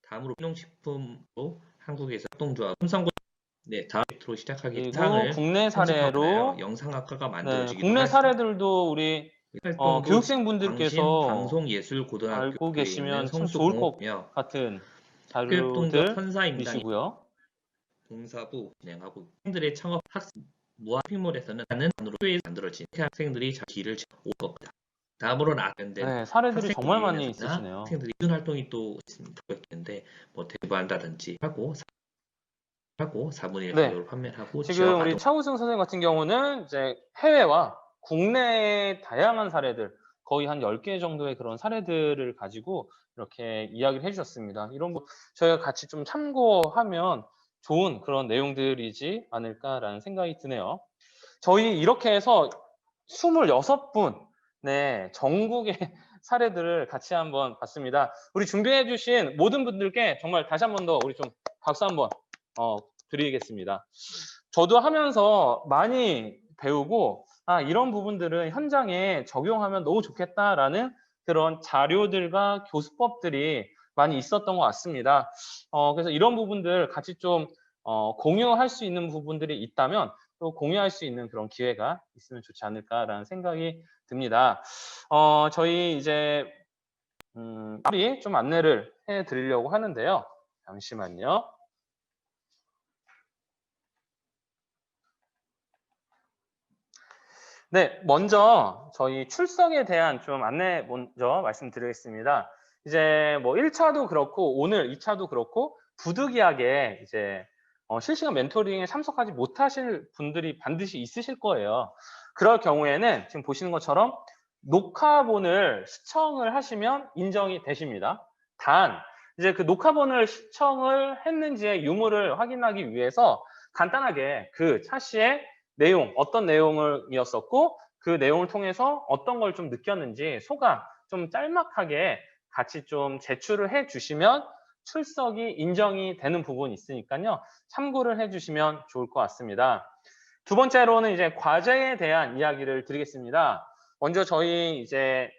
[SPEAKER 20] 다음으로 농식품으로 한국에서 협동조합 삼성과 다음 프로젝트로 시작하기
[SPEAKER 1] 그리고
[SPEAKER 20] 상을
[SPEAKER 1] 국내 사례로
[SPEAKER 20] 영상학과가
[SPEAKER 1] 네,
[SPEAKER 20] 만들어지기도
[SPEAKER 1] 국내
[SPEAKER 20] 했습니다.
[SPEAKER 1] 사례들도 우리
[SPEAKER 20] 활동도 광신
[SPEAKER 1] 교육생분들께서
[SPEAKER 20] 방송예술고등학교에
[SPEAKER 1] 알고
[SPEAKER 20] 있는
[SPEAKER 1] 계시면 참 좋을 것
[SPEAKER 20] 성수공업이며
[SPEAKER 1] 같은
[SPEAKER 20] 학교협동조합 선사임당이
[SPEAKER 1] 자료들이시고요.
[SPEAKER 20] 봉사부 진행하고 학생들의 창업 학습 무학쇼핑몰에서는 하는 안으로 학교에 만들어진 학생들이 자 길을 올 겁니다. 다음으로 나간된
[SPEAKER 1] 네, 사례들이 정말 많이
[SPEAKER 20] 학생들이나
[SPEAKER 1] 있으시네요.
[SPEAKER 20] 학생들이 이런 활동이 또 있습니다. 있는데 뭐 대부한다든지 하고 4분의 1
[SPEAKER 1] 네,
[SPEAKER 20] 가격으로 판매를 하고
[SPEAKER 1] 지금 우리
[SPEAKER 20] 지역
[SPEAKER 1] 차우승 선생님 같은 경우는 이제 해외와 국내의 다양한 사례들 거의 한 10개 정도의 그런 사례들을 가지고 이렇게 이야기를 해주셨습니다. 이런 거 저희가 같이 좀 참고하면 좋은 그런 내용들이지 않을까라는 생각이 드네요. 저희 이렇게 해서 26분 네, 전국의 사례들을 같이 한번 봤습니다. 우리 준비해 주신 모든 분들께 정말 다시 한 번 더 우리 좀 박수 한번 드리겠습니다. 저도 하면서 많이 배우고 이런 부분들은 현장에 적용하면 너무 좋겠다라는 그런 자료들과 교수법들이 많이 있었던 것 같습니다. 그래서 이런 부분들 같이 좀 공유할 수 있는 부분들이 있다면 또 공유할 수 있는 그런 기회가 있으면 좋지 않을까라는 생각이 듭니다. 저희 이제 빨리 좀 안내를 해드리려고 하는데요. 잠시만요. 네, 먼저 저희 출석에 대한 좀 안내 먼저 말씀드리겠습니다. 이제 뭐 1차도 그렇고 오늘 2차도 그렇고 부득이하게 이제 실시간 멘토링에 참석하지 못하실 분들이 반드시 있으실 거예요. 그럴 경우에는 지금 보시는 것처럼 녹화본을 시청을 하시면 인정이 되십니다. 단 이제 그 녹화본을 시청을 했는지의 유무를 확인하기 위해서 간단하게 그 차시의 내용, 어떤 내용이었었고 그 내용을 통해서 어떤 걸 좀 느꼈는지 소감 좀 짤막하게 같이 좀 제출을 해 주시면 출석이 인정이 되는 부분이 있으니까요. 참고를 해 주시면 좋을 것 같습니다. 두 번째로는 이제 과제에 대한 이야기를 드리겠습니다. 먼저 저희 이제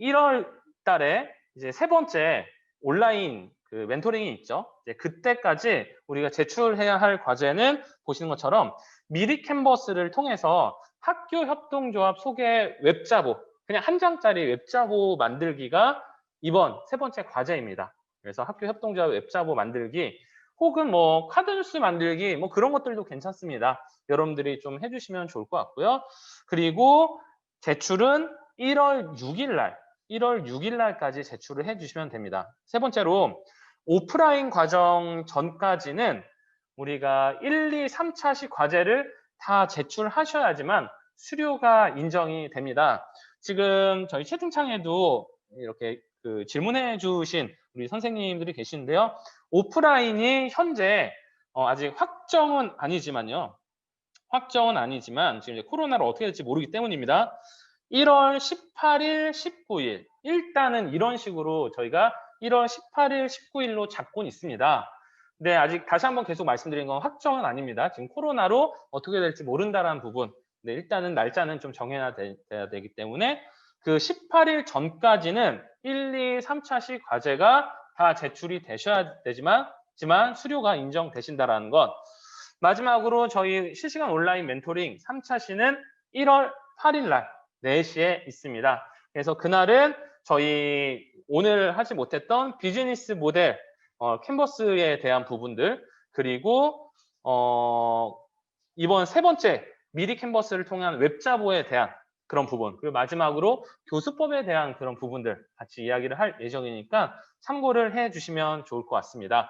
[SPEAKER 1] 1월 달에 이제 세 번째 온라인 그 멘토링이 있죠. 이제 그때까지 우리가 제출해야 할 과제는 보시는 것처럼 미리 캔버스를 통해서 학교 협동조합 소개 웹자보, 그냥 한 장짜리 웹자보 만들기가 이번 세 번째 과제입니다. 그래서 학교 협동조합 웹자보 만들기 혹은 뭐 카드뉴스 만들기 뭐 그런 것들도 괜찮습니다. 여러분들이 좀 해주시면 좋을 것 같고요. 그리고 제출은 1월 6일 날까지 제출을 해주시면 됩니다. 세 번째로 오프라인 과정 전까지는 우리가 1, 2, 3차식 과제를 다 제출하셔야지만 수료가 인정이 됩니다. 지금 저희 채팅창에도 이렇게 그 질문해 주신 우리 선생님들이 계시는데요. 오프라인이 현재 아직 확정은 아니지만 지금 이제 코로나로 어떻게 될지 모르기 때문입니다. 1월 18일, 19일 일단은 이런 식으로 저희가 1월 18일, 19일로 잡고는 있습니다. 근데 아직 다시 한번 계속 말씀드린 건 확정은 아닙니다. 지금 코로나로 어떻게 될지 모른다라는 부분. 네, 일단은 날짜는 좀 정해야 돼야 되기 때문에 그 18일 전까지는 1, 2, 3차식 과제가 다 제출이 되셔야 되지만 수료가 인정되신다라는 것. 마지막으로 저희 실시간 온라인 멘토링 3차시는 1월 8일 날 4시에 있습니다. 그래서 그날은 저희 오늘 하지 못했던 비즈니스 모델 캔버스에 대한 부분들 그리고 이번 세 번째 미리 캔버스를 통한 웹자보에 대한 그런 부분 그리고 마지막으로 교수법에 대한 그런 부분들 같이 이야기를 할 예정이니까 참고를 해 주시면 좋을 것 같습니다.